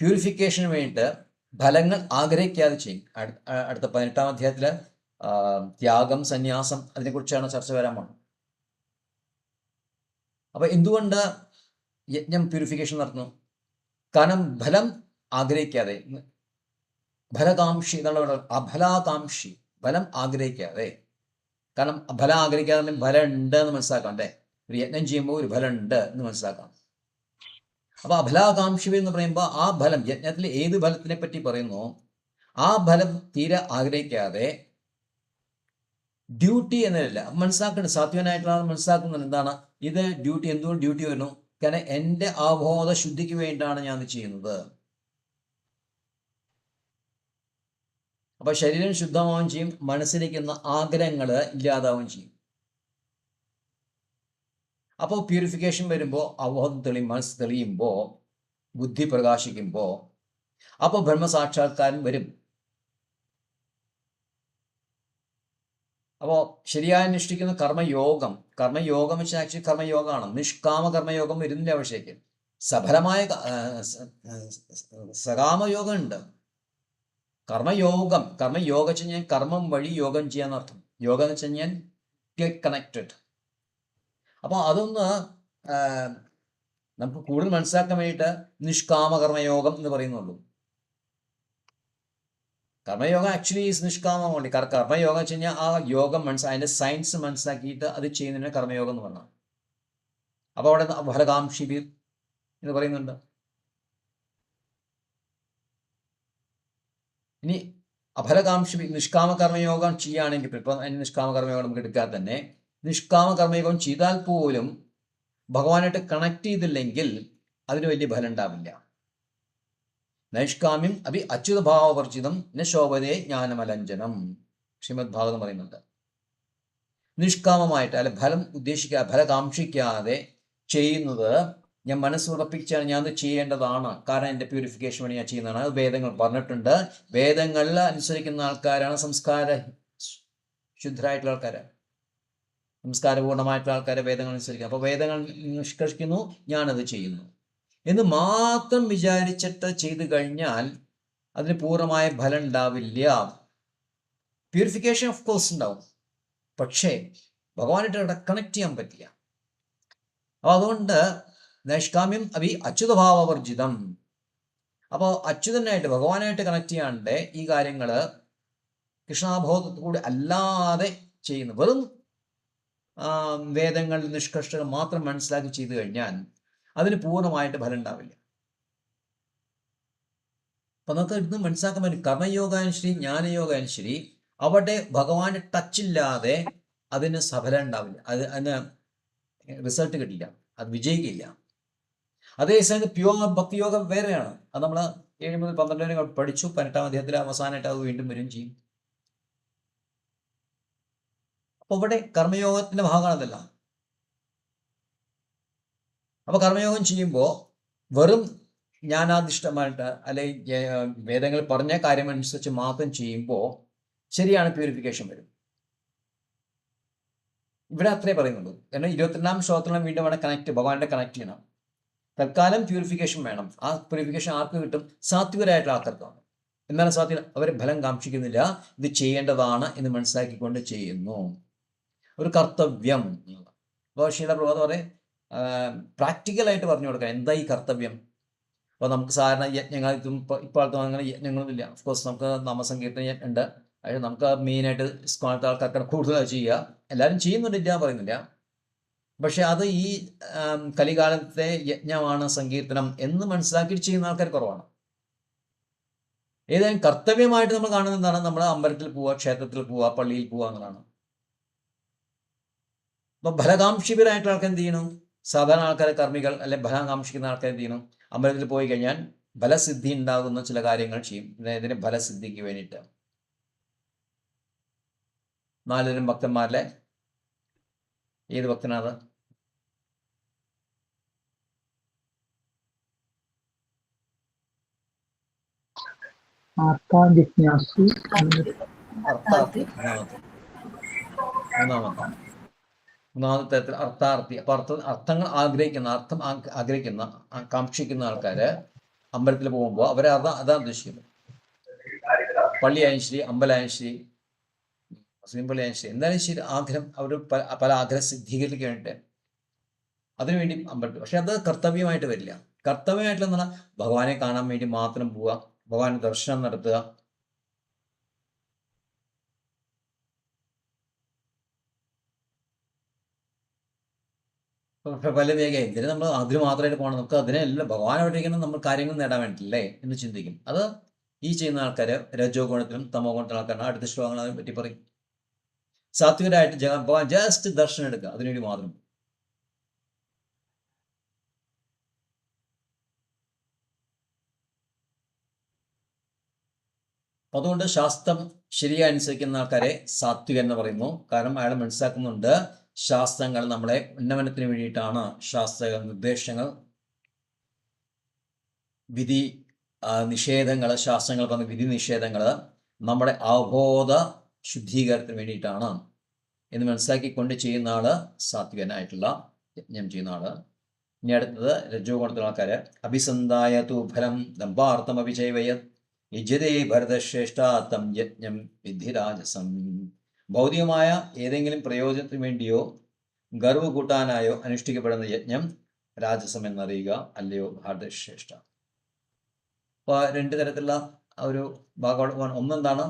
പ്യൂരിഫിക്കേഷന് വേണ്ടിയിട്ട് ഫലങ്ങൾ ആഗ്രഹിക്കാതെ ചെയ്യും. അടുത്ത 18-ാം അധ്യായത്തിൽ ത്യാഗം, സന്യാസം, അതിനെക്കുറിച്ചാണ് ചർച്ച വരാൻ പോകുന്നത്. അപ്പോൾ എന്തുകൊണ്ട് യജ്ഞം പ്യൂരിഫിക്കേഷൻ നടത്തുന്നു? കാരണം ഫലം ആഗ്രഹിക്കാതെ, ഫലകാംക്ഷി എന്നുള്ള അഫലാകാംക്ഷി, ഫലം ആഗ്രഹിക്കാതെ. കാരണം ഫലം ആഗ്രഹിക്കാതെ ഫലം ഉണ്ട് എന്ന് മനസ്സിലാക്കാം. അല്ലേ, ഒരു യജ്ഞം ചെയ്യുമ്പോൾ ഒരു ഫലം ഉണ്ട് എന്ന് മനസ്സിലാക്കാം. അപ്പോൾ അഫലാകാംക്ഷി എന്ന് പറയുമ്പോൾ ആ ഫലം, യജ്ഞത്തിൽ ഏത് ഫലത്തിനെ പറ്റി പറയുന്നു, ആ ഫലം തീരെ ആഗ്രഹിക്കാതെ ഡ്യൂട്ടി എന്നല്ല മനസ്സിലാക്കേണ്ടത്. സാത്വികനായിട്ടുള്ള ആൾ മനസ്സിലാക്കുന്നത് എന്താണ്? ഇത് ഡ്യൂട്ടി. എന്തുകൊണ്ട് ഡ്യൂട്ടി വരുന്നു? കാരണം എൻ്റെ അവബോധ ശുദ്ധിക്ക് വേണ്ടിയിട്ടാണ് ഞാൻ ഇത് ചെയ്യുന്നത്. അപ്പൊ ശരീരം ശുദ്ധമാവുകയും ചെയ്യും, മനസ്സിലിരിക്കുന്ന ആഗ്രഹങ്ങൾ ഇല്ലാതാവുകയും ചെയ്യും. അപ്പോൾ പ്യൂരിഫിക്കേഷൻ വരുമ്പോൾ, അവബോധം മനസ്സ് തെളിയുമ്പോൾ, ബുദ്ധി പ്രകാശിക്കുമ്പോൾ, അപ്പോൾ ബ്രഹ്മസാക്ഷാത്കാരം വരും. അപ്പോൾ ശരിയായി അനുഷ്ഠിക്കുന്ന കർമ്മയോഗം വെച്ചാൽ ആക്ച്വലി കർമ്മയോഗമാണ്. നിഷ്കാമ കർമ്മയോഗം വരുന്നില്ല. പക്ഷേക്ക് സഫലമായ സകാമയോഗം ഉണ്ട്. കർമ്മയോഗം വെച്ച് കഴിഞ്ഞാൽ കർമ്മം വഴി യോഗം ചെയ്യാന്നർത്ഥം. യോഗം എന്ന് വെച്ച് കഴിഞ്ഞാൽ ഗെറ്റ് കണക്റ്റഡ്. അപ്പോൾ അതൊന്ന് നമുക്ക് കൂടുതൽ മനസ്സിലാക്കാൻ വേണ്ടിയിട്ട് നിഷ്കാമ കർമ്മയോഗം എന്ന് പറയുന്നുള്ളൂ. കർമ്മയോഗം ആക്ച്വലി ഈസ് നിഷ്കാമം വേണ്ടി. കർമ്മയോഗം വെച്ച് കഴിഞ്ഞാൽ ആ യോഗം അതിൻ്റെ സയൻസ് മനസ്സിലാക്കിയിട്ട് അത് ചെയ്യുന്നതിന് കർമ്മയോഗം എന്ന് പറഞ്ഞാൽ. അപ്പോൾ അവിടെ ഫലകാംക്ഷി എന്ന് പറയുന്നുണ്ട്. ഇനി അഫലകാംക്ഷി നിഷ്കാമ കർമ്മയോഗം ചെയ്യുകയാണെങ്കിൽ, ഇപ്പം അതിന് നിഷ്കാമ കർമ്മയോഗം നമുക്ക് എടുക്കാതെ തന്നെ നിഷ്കാമ കർമ്മയോഗം ചെയ്താൽ പോലും ഭഗവാനായിട്ട് കണക്ട് ചെയ്തില്ലെങ്കിൽ അതിന് വലിയ ഫലം ഉണ്ടാവില്ല. നൈഷ്കാമ്യം അഭി അച്യുതഭാവവർജിതം ന ശോഭതേ ജ്ഞാനമലഞ്ജനം ശ്രീമദ് ഭാഗവതം പറയുന്നുണ്ട്. നിഷ്കാമമായിട്ട് അല്ലെ ഫലം ഉദ്ദേശിക്കാതെ, ഫലകാംക്ഷിക്കാതെ ചെയ്യുന്നത്, ഞാൻ മനസ്സുറപ്പിച്ചാൽ ഞാൻ അത് ചെയ്യേണ്ടതാണ്, കാരണം എൻ്റെ പ്യൂരിഫിക്കേഷൻ വേണ്ടി ഞാൻ ചെയ്യുന്നതാണ്. അത് വേദങ്ങൾ പറഞ്ഞിട്ടുണ്ട്. വേദങ്ങളിൽ അനുസരിക്കുന്ന ആൾക്കാരാണ് സംസ്കാര ശുദ്ധരായിട്ടുള്ള ആൾക്കാരാണ്, സംസ്കാരപൂർണമായിട്ടുള്ള ആൾക്കാരെ വേദങ്ങൾ അനുസരിക്കുക. അപ്പോൾ വേദങ്ങൾ നിഷ്കർഷിക്കുന്നു, ഞാനത് ചെയ്യുന്നു എന്ന് മാത്രം വിചാരിച്ചിട്ട് ചെയ്തു കഴിഞ്ഞാൽ അതിന് പൂർണ്ണമായ ഫലം ഉണ്ടാവില്ല. പ്യൂരിഫിക്കേഷൻ ഓഫ് കോഴ്സ് ഉണ്ടാവും, പക്ഷേ ഭഗവാനായിട്ട് കണക്ട് ചെയ്യാൻ പറ്റില്ല. അപ്പോൾ അതുകൊണ്ട് നൈഷ്കാമ്യം അഭി അച്യുതഭാവവർജിതം. അപ്പോൾ അച്യുതനായിട്ട് ഭഗവാനായിട്ട് കണക്ട് ചെയ്യാണ്ട് ഈ കാര്യങ്ങൾ കൃഷ്ണാബോധത്തോടുകൂടി അല്ലാതെ ചെയ്യുന്നു, വെറും വേദങ്ങൾ നിഷ്കർഷകൾ മാത്രം മനസ്സിലാക്കി ചെയ്തു കഴിഞ്ഞാൽ അതിന് പൂർണ്ണമായിട്ട് ഫലം ഉണ്ടാവില്ല. അപ്പം നമുക്ക് ഇന്ന് മനസ്സിലാക്കാൻ പറ്റും, കർമ്മയോഗാനും ശരി ജ്ഞാനയോഗാനും ശരി അവിടെ ഭഗവാന്റെ ടച്ചില്ലാതെ അതിന് സഫലം ഉണ്ടാവില്ല, അതിന് റിസൾട്ട് കിട്ടില്ല, അത് വിജയിക്കില്ല. അതേസമയത്ത് പ്യുവർ ഭക്തിയോഗം വേറെയാണ്. അത് നമ്മൾ 7 മുതൽ 12 വരെ പഠിച്ചു. 18-ാം അധ്യായത്തിൽ അവസാനമായിട്ട് അത് വീണ്ടും വരും ചെയ്യും. അപ്പോൾ ഇവിടെ കർമ്മയോഗത്തിന്റെ ഭാഗമാണ് അതെല്ലാം. അപ്പോൾ കർമ്മയോഗം ചെയ്യുമ്പോൾ വെറും ജ്ഞാനാധിഷ്ഠമായിട്ട് അല്ലെങ്കിൽ വേദങ്ങൾ പറഞ്ഞ കാര്യമനുസരിച്ച് മാത്രം ചെയ്യുമ്പോൾ ശരിയാണ്, പ്യൂരിഫിക്കേഷൻ വരും. ഇവിടെ അത്രേ പറയുന്നുള്ളൂ. കാരണം 22-ാം ശ്ലോകത്തിലും വീണ്ടും അവിടെ ഭഗവാന്റെ കണക്ട് ചെയ്യണം. തൽക്കാലം പ്യൂരിഫിക്കേഷൻ വേണം. ആ പ്യൂരിഫിക്കേഷൻ ആർക്ക് കിട്ടും? സാത്വികരായിട്ടുള്ള ആൾക്കാർക്കാണ്. എന്നാലും സാത്വിക അവർ ഫലം കാക്ഷിക്കുന്നില്ല, ഇത് ചെയ്യേണ്ടതാണ് എന്ന് മനസ്സിലാക്കിക്കൊണ്ട് ചെയ്യുന്നു. ഒരു കർത്തവ്യം. അപ്പോൾ ശീലപ്രഭാതം പറയും പ്രാക്ടിക്കലായിട്ട് പറഞ്ഞു കൊടുക്കാം എന്താ ഈ കർത്തവ്യം. അപ്പോൾ നമുക്ക് സാധാരണ യജ്ഞങ്ങൾ ഇപ്പോഴത്തെ അങ്ങനെ യജ്ഞങ്ങളൊന്നുമില്ല. ഓഫ്കോഴ്സ് നമുക്ക് നാമസങ്കീർത്തന യജ്ഞം ഉണ്ട്. അതായത് നമുക്ക് മെയിനായിട്ട് ഇസ്കോളത്തെ ആൾക്കാർക്കാണ് കൂടുതൽ ചെയ്യുക. എല്ലാവരും ചെയ്യുന്നുണ്ടില്ല പറയുന്നില്ല. പക്ഷെ അത് ഈ കലികാലത്തെ യജ്ഞമാണ് സങ്കീർത്തനം എന്ന് മനസ്സിലാക്കി ചെയ്യുന്ന ആൾക്കാർ കുറവാണ്. ഏതായാലും കർത്തവ്യമായിട്ട് നമ്മൾ കാണുന്നത് എന്താണ്? നമ്മൾ അമ്പലത്തിൽ പോവുക, ക്ഷേത്രത്തിൽ പോവുക, പള്ളിയിൽ പോവുക എന്നതാണ്. അപ്പൊ ഫലകാംക്ഷികരായിട്ടുള്ള ആൾക്കാർ എന്ത് ചെയ്യണം? സാധാരണ ആൾക്കാരെ കർമ്മികൾ അല്ലെ ഫലകാംക്ഷിക്കുന്ന ആൾക്കാർ എന്ത് ചെയ്യണം? അമ്പലത്തിൽ പോയി കഴിഞ്ഞാൽ ഫലസിദ്ധി ഉണ്ടാകുന്ന ചില കാര്യങ്ങൾ ചെയ്യും. ഇതിന് ഫലസിദ്ധിക്ക് വേണ്ടിയിട്ട് 4 തരം ഭക്തന്മാരിലെ ഏത് ഭക്തനാണ്? മൂന്നാമത്തെ തരത്തിൽ അർത്ഥാർത്ഥി. അപ്പൊ അർത്ഥങ്ങൾ ആഗ്രഹിക്കുന്ന കാക്ഷിക്കുന്ന ആൾക്കാര് അമ്പലത്തിൽ പോകുമ്പോൾ അവരെ അതാ ഉദ്ദേശിക്കുന്നത്. പള്ളിയായാലും ശരി, അമ്പലമായാലും ശരി, മുസ്ലിം പള്ളിയായാലും ശരി, എന്തായാലും ശരി, ആഗ്രഹം അവർ പല ആഗ്രഹ സിദ്ധീകരിക്കാൻ വേണ്ടിയിട്ട് അതിനുവേണ്ടി അമ്പലത്തിൽ. പക്ഷെ അത് കർത്തവ്യമായിട്ട് വരില്ല. കർത്തവ്യമായിട്ടുള്ള എന്നാൽ ഭഗവാനെ കാണാൻ വേണ്ടി മാത്രം പോവുക, ഭഗവാന്റെ ദർശനം നടത്തുക. പല വേഗം എന്തിനും നമ്മൾ അതിന് മാത്രമായിട്ട് പോകണം, നമുക്ക് അതിനെല്ലാം ഭഗവാനോട്ടിരിക്കണം, നമ്മൾ കാര്യങ്ങൾ നേടാൻ വേണ്ടിയില്ലേ എന്ന് ചിന്തിക്കും. അത് ഈ ചെയ്യുന്ന ആൾക്കാർ രജോ ഗുണത്തിലും തമോ ഗുണത്തിലും ആൾക്കാരാണ്. അടുത്ത ശ്ലോകങ്ങൾ അതിനെ പറ്റി പറയും. സാത്വികരായിട്ട് ഭഗവാൻ ജസ്റ്റ് ദർശനം എടുക്കുക, അതിനുവേണ്ടി മാത്രം. അതുകൊണ്ട് ശാസ്ത്രം ശരിയായി അനുസരിക്കുന്ന ആൾക്കാരെ സാത്വികൻ എന്ന് പറയുന്നു. കാരണം അയാൾ മനസ്സിലാക്കുന്നുണ്ട് ശാസ്ത്രങ്ങൾ നമ്മളെ ഉന്നമനത്തിന് വേണ്ടിയിട്ടാണ്. ശാസ്ത്ര നിർദ്ദേശങ്ങൾ, വിധി നിഷേധങ്ങൾ, ശാസ്ത്രങ്ങൾ പറഞ്ഞ വിധി നിഷേധങ്ങൾ നമ്മുടെ അവബോധ ശുദ്ധീകരണത്തിന് വേണ്ടിയിട്ടാണ് എന്ന് മനസ്സിലാക്കിക്കൊണ്ട് ചെയ്യുന്ന ആള് സാത്വികനായിട്ടുള്ള യജ്ഞം ചെയ്യുന്ന ആള്. ഇനി അടുത്തത് രജോ ഗുണത്തിലുള്ള ആൾക്കാര് അഭിസന്ധായ തു ഫലം ദമ്പാർത്ഥം അഭിചൈവയത് യജ്ഞതേ ഭരതശ്രേഷ്ഠാത്തം യജ്ഞം വിധിരാജസം. ഭൗതികമായ ഏതെങ്കിലും പ്രയോജനത്തിന് വേണ്ടിയോ ഗർവ് കൂട്ടാനായോ അനുഷ്ഠിക്കപ്പെടുന്ന യജ്ഞം രാജസം എന്നറിയുക, അല്ലയോ ഭരതശ്രേഷ്ഠ. അപ്പോൾ 2 തരത്തിലുള്ള ഒരു ഭാഗം. ഒന്നെന്താണ്?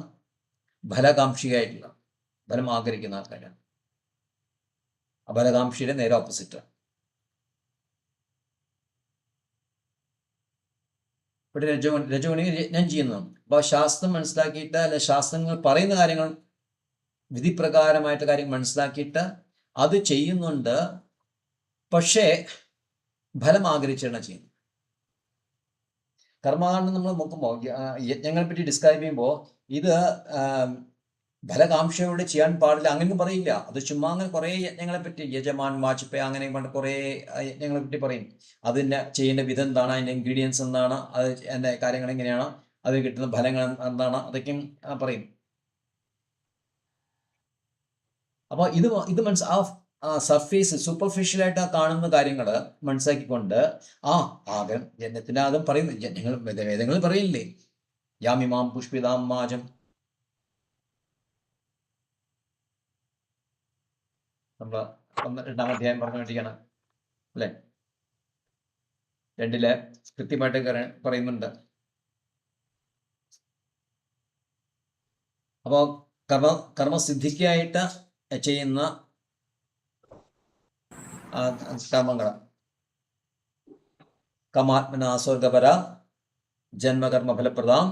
ഫലകാംക്ഷിയായിട്ടുള്ള, ഫലം ആഗ്രഹിക്കുന്ന ആൾക്കാരാണ്. അഫലകാംക്ഷിയുടെ നേരെ ഓപ്പോസിറ്റ്. ഇവിടെ രജോഗുണി യജ്ഞം ചെയ്യുന്നു. അപ്പോൾ ശാസ്ത്രം മനസ്സിലാക്കിയിട്ട്, അല്ലെ ശാസ്ത്രങ്ങൾ പറയുന്ന കാര്യങ്ങൾ വിധിപ്രകാരമായിട്ട് കാര്യങ്ങൾ മനസ്സിലാക്കിയിട്ട് അത് ചെയ്യുന്നുണ്ട്. പക്ഷേ ഫലം ആഗ്രഹിച്ചാണ് ചെയ്യുന്നത്. കർമ്മകാണ്ഡം നമ്മൾ നോക്കുമ്പോൾ യജ്ഞങ്ങളെ പറ്റി ഡിസ്ക്രൈബ് ചെയ്യുമ്പോൾ ഇത് ഫലകാംക്ഷയോട് ചെയ്യാൻ പാടില്ല അങ്ങനെയൊന്നും പറയില്ല. അത് ചുമ്മാ അങ്ങനെ കുറേ യജ്ഞങ്ങളെ പറ്റി, യജമാൻ വാജ്പേയി അങ്ങനെ കൊണ്ട് കുറേ യജ്ഞങ്ങളെ പറ്റി പറയും. അതിൻ്റെ ചെയ്യേണ്ട വിധം എന്താണ്, അതിൻ്റെ ഇൻഗ്രീഡിയൻസ് എന്താണ്, അത് എൻ്റെ കാര്യങ്ങൾ എങ്ങനെയാണ്, അതിൽ കിട്ടുന്ന ഫലങ്ങൾ എന്താണ്, അതൊക്കെയും പറയും. അപ്പോൾ ഇത് സർഫേസ് സൂപ്പർഫിഷ്യലായിട്ട് കാണുന്ന കാര്യങ്ങൾ മനസ്സിലാക്കിക്കൊണ്ട് ആഗ്രഹം ജന്മത്തിൻ്റെ ആദ്യം പറയുന്നു. വേദങ്ങൾ പറയില്ലേ, യാമിമാം പുഷ്പിതാം മാജം. നമ്മൾ 2-ാം അധ്യായം പറഞ്ഞുകൊണ്ടിരിക്കുകയാണ് അല്ലേ. 2 കൃത്യമായിട്ട് പറയുന്നുണ്ട്. അപ്പോൾ കർമ്മസിദ്ധിക്കായിട്ട് ചെയ്യുന്ന കർമ്മങ്ങൾ കമാത്മനാസ്വർഗപര ജന്മകർമ്മ ഫലപ്രദാം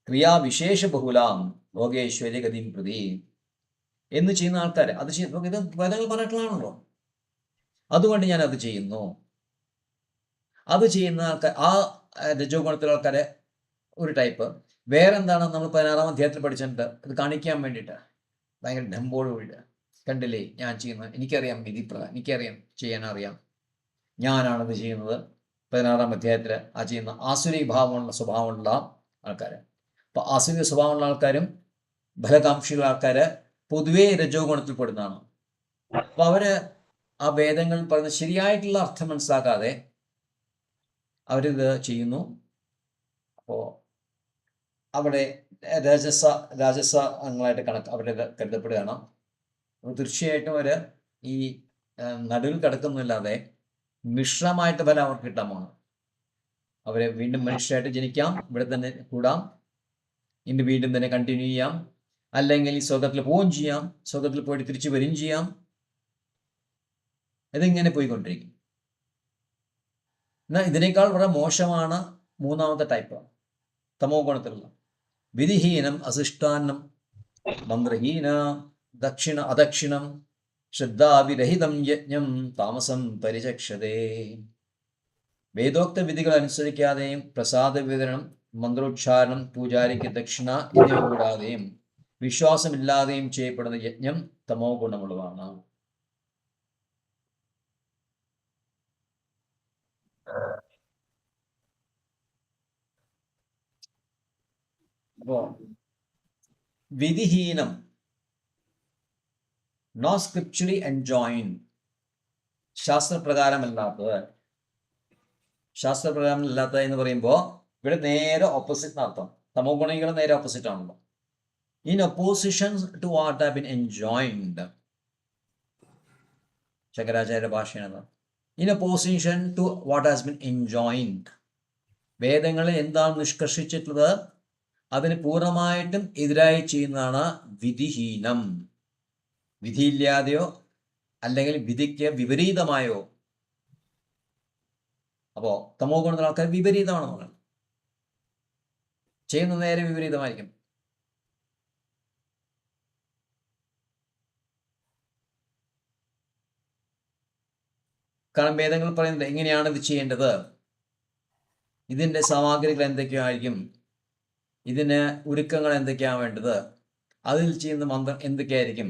ക്രിയാവിശേഷ ബഹുലാം ഭോഗേശ്വര്യ ഗതിം പ്രതി എന്ന് ചെയ്യുന്ന ആൾക്കാർ അത് ഇത് വേദങ്ങൾ പറഞ്ഞിട്ടുള്ളതാണല്ലോ. അതുകൊണ്ട് ഞാൻ അത് ചെയ്യുന്നു. അത് ചെയ്യുന്ന ആൾക്കാർ, ആ രജോ ഗുണത്തിലുള്ള ആൾക്കാരെ ഒരു ടൈപ്പ്. വേറെന്താണ് നമ്മൾ 16-ാം അധ്യായത്തിൽ പഠിച്ചിട്ടുണ്ട്, ഇത് കാണിക്കാൻ വേണ്ടിയിട്ട് ഭയങ്കര ഡംബോട് കൂടിയിട്ട്, കണ്ടില്ലേ ഞാൻ ചെയ്യുന്നത്, എനിക്കറിയാം വിധിപ്രകാരം, എനിക്കറിയാം ചെയ്യാനറിയാം, ഞാനാണത് ചെയ്യുന്നത്. 16-ാം അധ്യായത്തിൽ ആ ചെയ്യുന്ന ആസുരി സ്വഭാവമുള്ള ആൾക്കാർ. അപ്പോൾ ആസുരി സ്വഭാവമുള്ള ആൾക്കാരും ഫലകാംക്ഷിയുള്ള ആൾക്കാർ പൊതുവേ രജോ ഗുണത്തിൽ പെടുന്നതാണ്. അപ്പോൾ അവർ ആ വേദങ്ങൾ പറയുന്ന ശരിയായിട്ടുള്ള അർത്ഥം മനസ്സിലാക്കാതെ അവരിത് ചെയ്യുന്നു. അപ്പോൾ അവിടെ രാജസ അംഗങ്ങളായിട്ട് അവരുടെ കരുതപ്പെടുകയാണ്. അപ്പോൾ തീർച്ചയായിട്ടും അവർ ഈ നടുവിൽ കിടക്കുന്നില്ലാതെ മിശ്രമായിട്ട് ഫലം അവർക്ക് കിട്ടാൻ പോകണം. അവരെ വീണ്ടും മനുഷ്യരായിട്ട് ജനിക്കാം, ഇവിടെ തന്നെ കൂടാം, ഇനി വീണ്ടും തന്നെ കണ്ടിന്യൂ ചെയ്യാം, അല്ലെങ്കിൽ സ്വർഗത്തിൽ പോവുകയും ചെയ്യാം, സ്വർഗത്തിൽ പോയിട്ട് തിരിച്ചു വരികയും ചെയ്യാം. ഇതിങ്ങനെ പോയിക്കൊണ്ടിരിക്കും. എന്നാൽ ഇതിനേക്കാൾ വളരെ മോശമാണ് മൂന്നാമത്തെ ടൈപ്പ്, തമോ ഗുണത്തിലുള്ള വിധിഹീനം, അസിഷ്ടാന്നം, മന്ത്രഹീന, അദക്ഷിണം, ശ്രദ്ധാവിരഹിതം യജ്ഞം താമസം പരിചക്ഷതേ. വേദോക്ത വിധികൾ അനുസരിക്കാതെയും പ്രസാദ വിതരണം, മന്ത്രോച്ചാരണം, പൂജാരിക്ക് ദക്ഷിണ എന്നിവ കൂടാതെയും വിശ്വാസമില്ലാതെയും ചെയ്യപ്പെടുന്ന യജ്ഞം തമോ ഗുണമുള്ളതാണ്. അപ്പോ വിധിഹീനം, നോട്ട് സ്ക്രിപ്ച്വലി എൻജോയിൻ, ശാസ്ത്രപ്രകാരമല്ലാത്തത് എന്ന് പറയുമ്പോൾ ഇവിടെ നേരെ ഓപ്പോസിറ്റ് അർത്ഥം. തമോ ഗുണികൾ നേരെ ഓപ്പോസിറ്റ് ആണല്ലോ. In opposition to what have been enjoined, Shankaracharya ഭാഷയാണ്. In opposition to what has been enjoined, വേദങ്ങളിൽ എന്താണ് നിഷ്കർഷിച്ചിട്ടുള്ളത് അതിന് പൂർണ്ണമായിട്ടും എതിരായി ചെയ്യുന്നതാണ് വിധിഹീനം. വിധിയില്ലാതെയോ അല്ലെങ്കിൽ വിധിക്ക് വിപരീതമായോ. അപ്പോൾ തമോ ഗുണത്തിലുള്ള ആൾക്കാർ വിപരീതമാണെന്ന് പറയുന്നത്, ചെയ്യുന്ന നേരെ വിപരീതമായിരിക്കും. കാരണം വേദങ്ങൾ പറയുന്നത് എങ്ങനെയാണ് ഇത് ചെയ്യേണ്ടത്, ഇതിൻ്റെ സാമഗ്രികൾ എന്തൊക്കെയായിരിക്കും, ഇതിന് ഒരുക്കങ്ങൾ എന്തൊക്കെയാണ് വേണ്ടത്, അതിൽ ചെയ്യുന്ന മന്ത്രം എന്തൊക്കെയായിരിക്കും,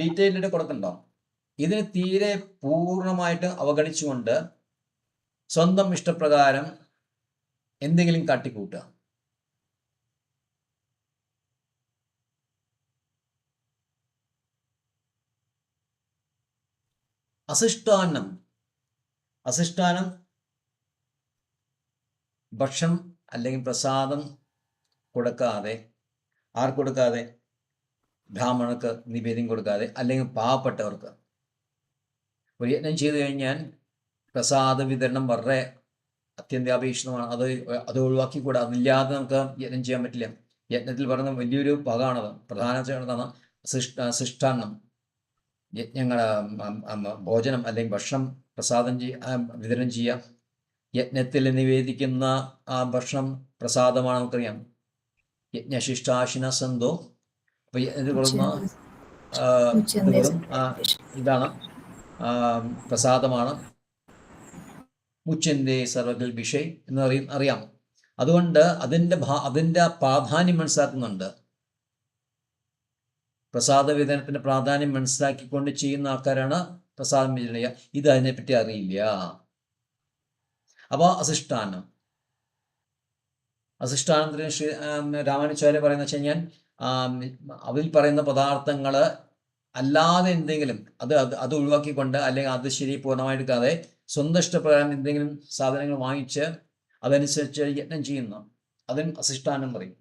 ഡീറ്റെയിൽഡ് കൊടുക്കുന്നുണ്ടാവും. ഇതിന് തീരെ പൂർണ്ണമായിട്ട് അവഗണിച്ചുകൊണ്ട് സ്വന്തം ഇഷ്ടപ്രകാരം എന്തെങ്കിലും കാട്ടിക്കൂട്ടുക. അസിഷ്ടാനം ഭക്ഷണം അല്ലെങ്കിൽ പ്രസാദം കൊടുക്കാതെ, ആർക്ക് കൊടുക്കാതെ, ബ്രാഹ്മണർക്ക് നിവേദ്യം കൊടുക്കാതെ, അല്ലെങ്കിൽ പാവപ്പെട്ടവർക്ക്. ഒരു യജ്ഞം ചെയ്തു കഴിഞ്ഞാൽ പ്രസാദ വിതരണം വളരെ അത്യന്താപേക്ഷിതമാണ്. അത് ഒഴിവാക്കിക്കൂടാ, അതില്ലാതെ നമുക്ക് യജ്ഞം ചെയ്യാൻ പറ്റില്ല. യജ്ഞത്തിൽ പറയുന്ന വലിയൊരു ഭാഗമാണത്. പ്രധാനമാണ് അസിഷ്ടാന്നം, യജ്ഞങ്ങൾ, ഭോജനം അല്ലെങ്കിൽ ഭക്ഷണം പ്രസാദം വിതരണം ചെയ്യുക. യജ്ഞത്തിൽ നിവേദിക്കുന്ന ആ ഭക്ഷണം പ്രസാദമാണ്, നമുക്കറിയാം. യജ്ഞശിഷ്ടാശിന സന്തോ. അപ്പൊ യജ്ഞത്തിൽ കൊടുക്കുന്ന ഇതാണ് പ്രസാദമാണ്. മുച്ചന്തേ സർവകൽ വിഷയ് എന്ന് അറിയാം. അതുകൊണ്ട് അതിൻ്റെ പ്രാധാന്യം മനസ്സിലാക്കുന്നുണ്ട്. പ്രസാദ വിതരണത്തിന്റെ പ്രാധാന്യം മനസ്സിലാക്കിക്കൊണ്ട് ചെയ്യുന്ന ആൾക്കാരാണ് പ്രസാദം വിതരണം ചെയ്യുക. ഇത് അതിനെപ്പറ്റി അറിയില്ല. അപ്പോൾ അസിഷ്ടാനത്തിന് രാമാനുചാര്യ പറയുന്ന വെച്ച് കഴിഞ്ഞാൽ അതിൽ പറയുന്ന പദാർത്ഥങ്ങൾ അല്ലാതെ എന്തെങ്കിലും അത് ഒഴിവാക്കിക്കൊണ്ട്, അല്ലെങ്കിൽ അത് ശരി പൂർണ്ണമായി എടുക്കാതെ സ്വന്തം ഇഷ്ടപ്രകാരം എന്തെങ്കിലും സാധനങ്ങൾ വാങ്ങിച്ച് അതനുസരിച്ച് യജ്ഞം ചെയ്യുന്നു, അതിന് അസിഷ്ടാനം പറയും.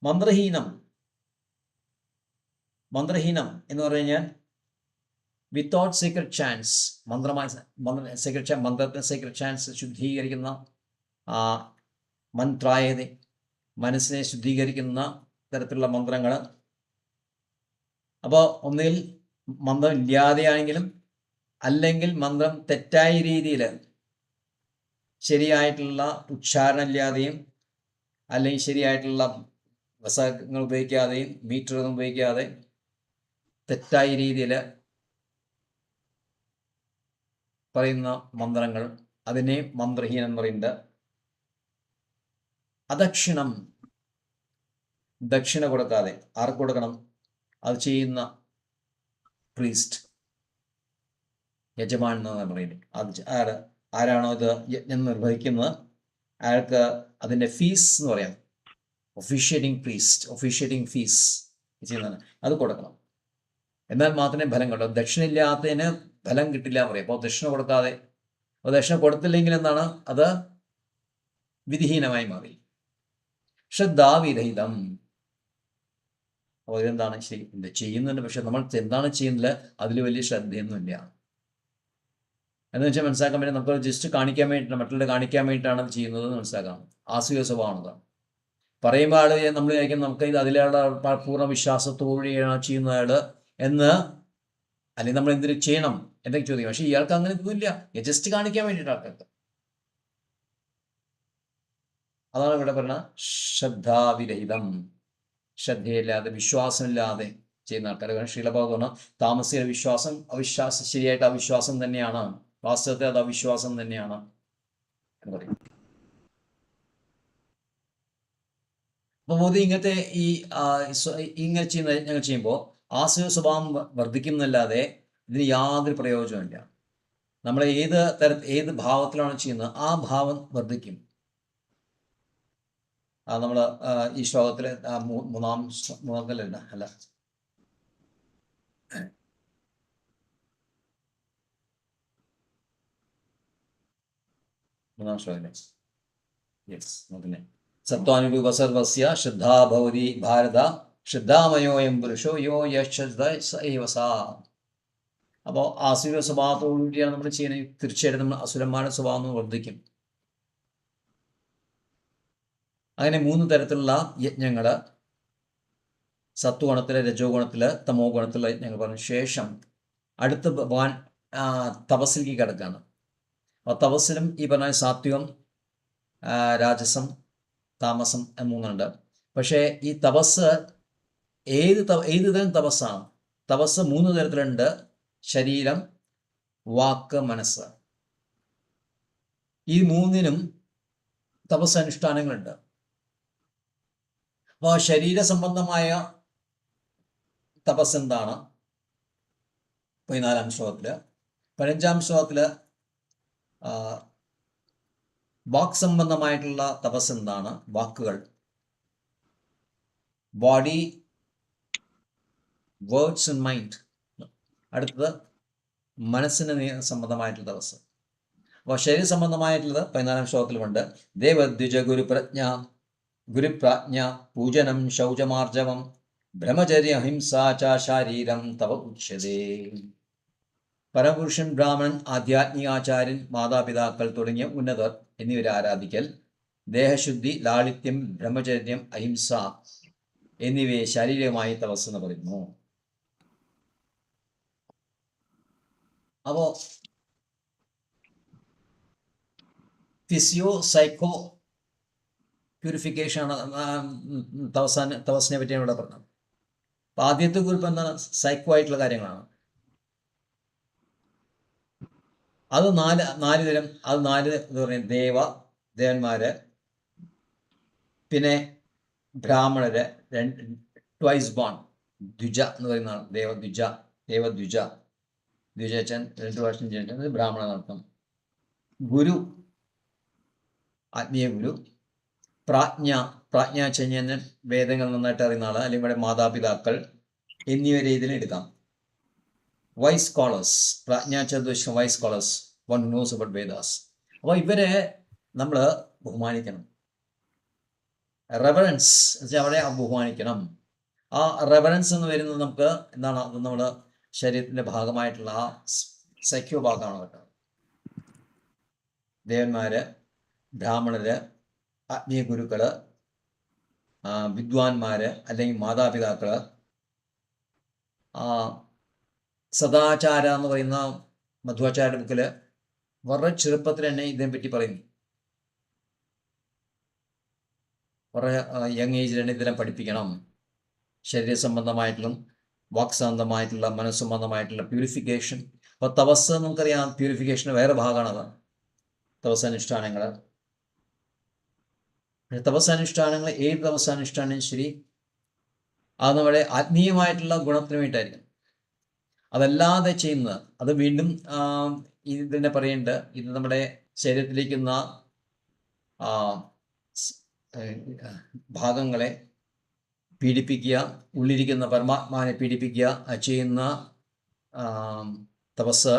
മന്ത്രഹീനം എന്ന് പറഞ്ഞു കഴിഞ്ഞാൽ വിത്തൗട്ട് സീക്രട്ട് ചാൻസ്, മന്ത്രത്തിന് സീക്രട്ട് ചാൻസ് ശുദ്ധീകരിക്കുന്ന മന്ത്രായത, മനസ്സിനെ ശുദ്ധീകരിക്കുന്ന തരത്തിലുള്ള മന്ത്രങ്ങൾ. അപ്പോൾ ഒന്നുകിൽ മന്ത്രം ഇല്ലാതെയാണെങ്കിലും, അല്ലെങ്കിൽ മന്ത്രം തെറ്റായ രീതിയിൽ ശരിയായിട്ടുള്ള ഉച്ചാരണം ഇല്ലാതെയും, അല്ലെങ്കിൽ ശരിയായിട്ടുള്ള വസങ്ങൾ ഉപയോഗിക്കാതെയും മീറ്ററൊന്നും ഉപയോഗിക്കാതെ തെറ്റായ രീതിയിൽ പറയുന്ന മന്ത്രങ്ങൾ, അതിനെ മന്ത്രഹീനം എന്ന് പറയുന്നുണ്ട്. അദക്ഷിണം, ദക്ഷിണ കൊടുക്കാതെ. ആർക്ക് കൊടുക്കണം? അത് ചെയ്യുന്ന പ്രീസ്റ്റ്, യജമാൻ എന്നാണ് പറയുന്നത്. അത് ആരാണോ ഇത് യജ്ഞം നിർവഹിക്കുന്നത് അയാൾക്ക് അതിൻ്റെ ഫീസ് എന്ന് പറയാം, ഒഫീഷ്യേറ്റിംഗ് ഫീസ് ചെയ്യുന്നതാണ്, അത് കൊടുക്കണം. എന്നാൽ മാത്രമേ ഫലം കിട്ടൂ. ദക്ഷിണ ഇല്ലാത്തതിന് ഫലം കിട്ടില്ല എന്ന് പറയും. അപ്പോൾ ദക്ഷിണ കൊടുക്കാതെ, അപ്പോൾ ദക്ഷിണ കൊടുത്തില്ലെങ്കിൽ എന്താണ്? അത് വിധിഹീനമായി മാറി. ശ്രദ്ധാവിരഹിതം. അപ്പോൾ ഇതെന്താണ്? ചെയ്യുന്നുണ്ട്, പക്ഷെ നമ്മൾ എന്താണ് ചെയ്യുന്നത് അതിൽ വലിയ ശ്രദ്ധയൊന്നുമില്ല എന്ന് വെച്ചാൽ മനസ്സിലാക്കാൻ വേണ്ടി നമുക്ക് ജസ്റ്റ് കാണിക്കാൻ വേണ്ടിയിട്ടാണ്, മറ്റുള്ളവരെ കാണിക്കാൻ വേണ്ടിയിട്ടാണ് അത് ചെയ്യുന്നത് മനസ്സിലാക്കാം. ആസുക സ്വഭാവമാണ്. പറയുമ്പോൾ ആൾ നമ്മൾ വിചാരിക്കും നമുക്ക് ഇത് അതിലുള്ള പൂർണ്ണ വിശ്വാസത്തോടെയാണ് ചെയ്യുന്നയാൾ എന്ന്, അല്ലെങ്കിൽ നമ്മൾ എന്തിനു ചെയ്യണം എന്തൊക്കെ ചോദിക്കും. പക്ഷെ ഇയാൾക്ക് അങ്ങനെ ഒന്നുമില്ല, ജസ്റ്റ് കാണിക്കാൻ വേണ്ടിയിട്ട് ആൾക്കാർക്ക്. അതാണ് ഇവിടെ പറയുന്നത് ശ്രദ്ധാവിരഹിതം. ശ്രദ്ധയില്ലാതെ, വിശ്വാസമില്ലാതെ ചെയ്യുന്ന ആൾക്കാർ. ശ്രീലഭാഗം താമസിക വിശ്വാസം അവിശ്വാസം, ശരിയായിട്ട് അവിശ്വാസം തന്നെയാണ്, വാസ്തവത്തെ അത് അവിശ്വാസം തന്നെയാണ് എന്ന് പറയും. അപ്പോൾ മോദി ഇങ്ങനത്തെ ഇങ്ങനെ ഞങ്ങൾ ചെയ്യുമ്പോൾ ആസുര സ്വഭാവം വർദ്ധിക്കുന്നതല്ലാതെ ഇതിന് യാതൊരു പ്രയോജനമില്ല. നമ്മൾ ഏത് ഭാവത്തിലാണ് ചെയ്യുന്നത് ആ ഭാവം വർദ്ധിക്കും. നമ്മൾ ഈ ശ്ലോകത്തിൽ മൂന്നാമത്തിലല്ല അല്ല മൂന്നാം ശ്ലോകല്ലേ? യെസ്, നോക്കില്ലേ. സത്വാനുരൂപ സർവസ്യ ശ്രദ്ധാ ഭവതി ഭാരത ശ്രദ്ധാമയോയം പുരുഷോ യോ യശ്രദ്ധ. അപ്പോൾ ആസുര സ്വഭാവത്തോടുകൂടിയാണ് നമ്മൾ ചെയ്യുന്നത്. തീർച്ചയായിട്ടും നമ്മൾ അസുരന്മാരുടെ സ്വഭാവം വർദ്ധിക്കും. അങ്ങനെ 3 തരത്തിലുള്ള യജ്ഞങ്ങൾ, സത്വഗുണത്തില്, രജോ ഗുണത്തില്, തമോ ഗുണത്തിലുള്ള യജ്ഞങ്ങൾ പറഞ്ഞ ശേഷം അടുത്ത ഭഗവാൻ തപസ്സിലേക്ക് കിടക്കുകയാണ്. അപ്പോൾ തപസ്സിലും ഈ പറഞ്ഞ സാത്വികം, രാജസം, താമസം 3ഉണ്ട്. പക്ഷേ ഈ തപസ് ഏത് തരം തപസ്സാണ്? തപസ് 3 തരത്തിലുണ്ട്: ശരീരം, വാക്ക്, മനസ്സ്. ഈ 3നും തപസ് അനുഷ്ഠാനങ്ങളുണ്ട്. അപ്പോൾ ശരീര സംബന്ധമായ തപസ് എന്താണ്? 14-ാം ശ്ലോകത്തിൽ. 15-ാം ശ്ലോകത്തിൽ വാക്ക് സംബന്ധമായിട്ടുള്ള തപസ് എന്താണ്? വാക്കുകൾ, ബോഡി, വേർഡ്സ് ആൻഡ് മൈൻഡ്. അടുത്തത് മനസ്സിന് സംബന്ധമായിട്ടുള്ള തപസ്. അപ്പോൾ ശരീര സംബന്ധമായിട്ടുള്ളത് 14-ാം ശ്ലോകത്തിലുമുണ്ട്. ദേവദ്വിജ ഗുരുപ്രാജ്ഞ പൂജനം ശൗചമാർജവം ബ്രഹ്മചര്യ അഹിംസാ ച ശാരീരം തവ ഉച്യതേ. പരമപുരുഷൻ, ബ്രാഹ്മണൻ, ആധ്യാത്മികാചാര്യൻ, മാതാപിതാക്കൾ തുടങ്ങിയ ഉന്നതർ എന്നിവരെ ആരാധിക്കൽ, ദേഹശുദ്ധി, ലാളിത്യം, ബ്രഹ്മചര്യം, അഹിംസ എന്നിവയെ ശാരീരികമായി തപസ് എന്ന് പറയുന്നു. അപ്പോൾ ഫിസിയോ സൈക്കോ പ്യൂരിഫിക്കേഷൻ ആണ് തപസ്സിനെ പറ്റിയാണ് ഇവിടെ പറഞ്ഞത്. അപ്പം ആദ്യത്തെ കുറിപ്പ് എന്താണ്? സൈക്കോ ആയിട്ടുള്ള കാര്യങ്ങളാണ്. അത് നാല് തരം. അത് 4 എന്ന് പറയുന്നത് ദേവന്മാര്, പിന്നെ ബ്രാഹ്മണര്, ട്വൈസ് ബോൺ, ദ്വിജ എന്ന് പറയുന്ന ദേവദ്വിജ, ദ്വിജൻ 2 വർഷം ജനിച്ചത് ബ്രാഹ്മണനർത്ഥം. ഗുരു, ആത്മീയ ഗുരു. പ്രാജ്ഞ ചൈന്യൻ, വേദങ്ങൾ നന്നായിട്ട് അറിയുന്ന ആള്, അല്ലെങ്കിൽ ഇവിടെ മാതാപിതാക്കൾ എന്നിവരെ ഇതിന് എടുക്കാം. വൈസ് സ്കോളേഴ്സ്, പ്രാജ്ഞാചതുഷ്കം, wise scholars, one knows about Vedas. അപ്പോൾ ഇവരെ നമ്മൾ ബഹുമാനിക്കണം. റെവറൻസ് എന്ന് വെച്ചാൽ അവിടെ ബഹുമാനിക്കണം. ആ റെവറൻസ് എന്ന് വരുന്നത് നമുക്ക് എന്താണ്? അത് നമ്മുടെ ശരീരത്തിൻ്റെ ഭാഗമായിട്ടുള്ള ആ സൈക്യോ ഭാഗമാണ് കേട്ടോ. ദേവന്മാര്, ബ്രാഹ്മണര്, ആത്മീയ ഗുരുക്കള്, വിദ്വാൻമാര് അല്ലെങ്കിൽ മാതാപിതാക്കള്, സദാചാര എന്ന് പറയുന്ന മധ്വാചാര്യ ബുക്കിൽ വളരെ ചെറുപ്പത്തിൽ തന്നെ ഇതിനെ പറ്റി പറയുന്നു. വളരെ യങ് ഏജിൽ തന്നെ ഇതെല്ലാം പഠിപ്പിക്കണം. ശരീര സംബന്ധമായിട്ടുള്ള, വാക് സംബന്ധമായിട്ടുള്ള, മനസ്സംബന്ധമായിട്ടുള്ള പ്യൂരിഫിക്കേഷൻ. അപ്പോൾ തപസ് നമുക്കറിയാം, പ്യൂരിഫിക്കേഷന് വേറെ ഭാഗമാണ് അത്, തപസ്സനുഷ്ഠാനങ്ങൾ. തപസ്സനുഷ്ഠാനങ്ങൾ, ഏത് തപസ്സനുഷ്ഠാനം ശരി, അത് നമ്മുടെ ആത്മീയമായിട്ടുള്ള ഗുണത്തിന് വേണ്ടിയിട്ടായിരിക്കും. അതല്ലാതെ ചെയ്യുന്നത്, അത് വീണ്ടും ഇതിനെ പറയേണ്ട, ഇത് നമ്മുടെ ശരീരത്തിലേക്കുന്ന ഭാഗങ്ങളെ പീഡിപ്പിക്കുക, ഉള്ളിരിക്കുന്ന പരമാത്മാവിനെ പീഡിപ്പിക്കുക ചെയ്യുന്ന തപസ്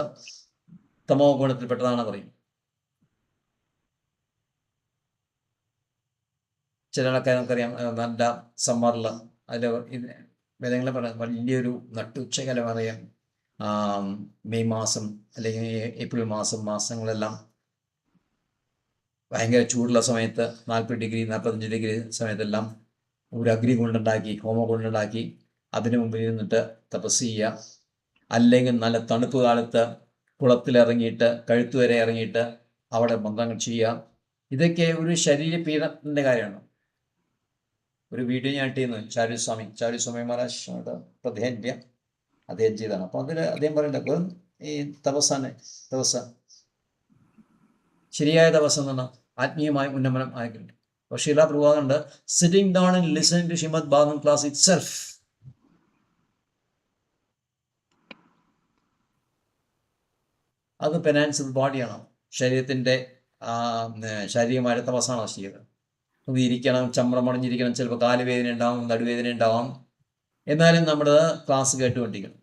തമോ ഗുണത്തിൽപ്പെട്ടതാണ് പറയും. ചില ആൾക്കാർ നമുക്കറിയാം, നല്ല സമ്മറിൽ അതിൽ വേദങ്ങളെ പറയാം, വലിയൊരു നട്ടുച്ചകാലം അറിയാം, മെയ് മാസം അല്ലെങ്കിൽ ഏപ്രിൽ മാസങ്ങളെല്ലാം ഭയങ്കര ചൂടുള്ള സമയത്ത് 40 ഡിഗ്രി 45 ഡിഗ്രി സമയത്തെല്ലാം ഒരു അഗ്നി കൊണ്ടുണ്ടാക്കി, ഹോമം കൊണ്ടുണ്ടാക്കി അതിന് മുമ്പിൽ നിന്നിട്ട് തപസ് ചെയ്യുക. അല്ലെങ്കിൽ നല്ല തണുപ്പ് കാലത്ത് കുളത്തിലിറങ്ങിയിട്ട് കഴുത്ത് വരെ ഇറങ്ങിയിട്ട് അവിടെ ബന്ധങ്ങൾ ചെയ്യുക. ഇതൊക്കെ ഒരു ശരീരപീഡനത്തിൻ്റെ കാര്യമാണ്. ഒരു വീഡിയോ ഞാൻ ചെയ്യുന്നു, ചാരുസ്വാമി മഹാരാജ് അദ്ദേഹം ചെയ്താണ്. അപ്പോൾ അതിൽ അദ്ദേഹം പറയേണ്ടത് ഈ തപസ് ശരിയായ തപസ് എന്നാണ് ആത്മീയമായ ഉന്നമനം ആയിട്ടുണ്ട്. അപ്പോൾ ശീല പ്രഭാകറുണ്ട്, sitting down and listening to Shrimad Bhagavatam class itself. അത് പെനാൻസ് ബോഡിയാണ്, ശരീരത്തിൻ്റെ ശാരീരികമായ തപസ്സാണ് ചെയ്യുന്നത്. അത് ഇരിക്കണം, ചമ്രമണഞ്ഞിരിക്കണം, ചിലപ്പോൾ കാലുവേദന ഉണ്ടാവും, നടുവേദന ഉണ്ടാവാം, എന്നാലും നമ്മൾ ക്ലാസ് കേട്ടുകൊണ്ടിരിക്കണം.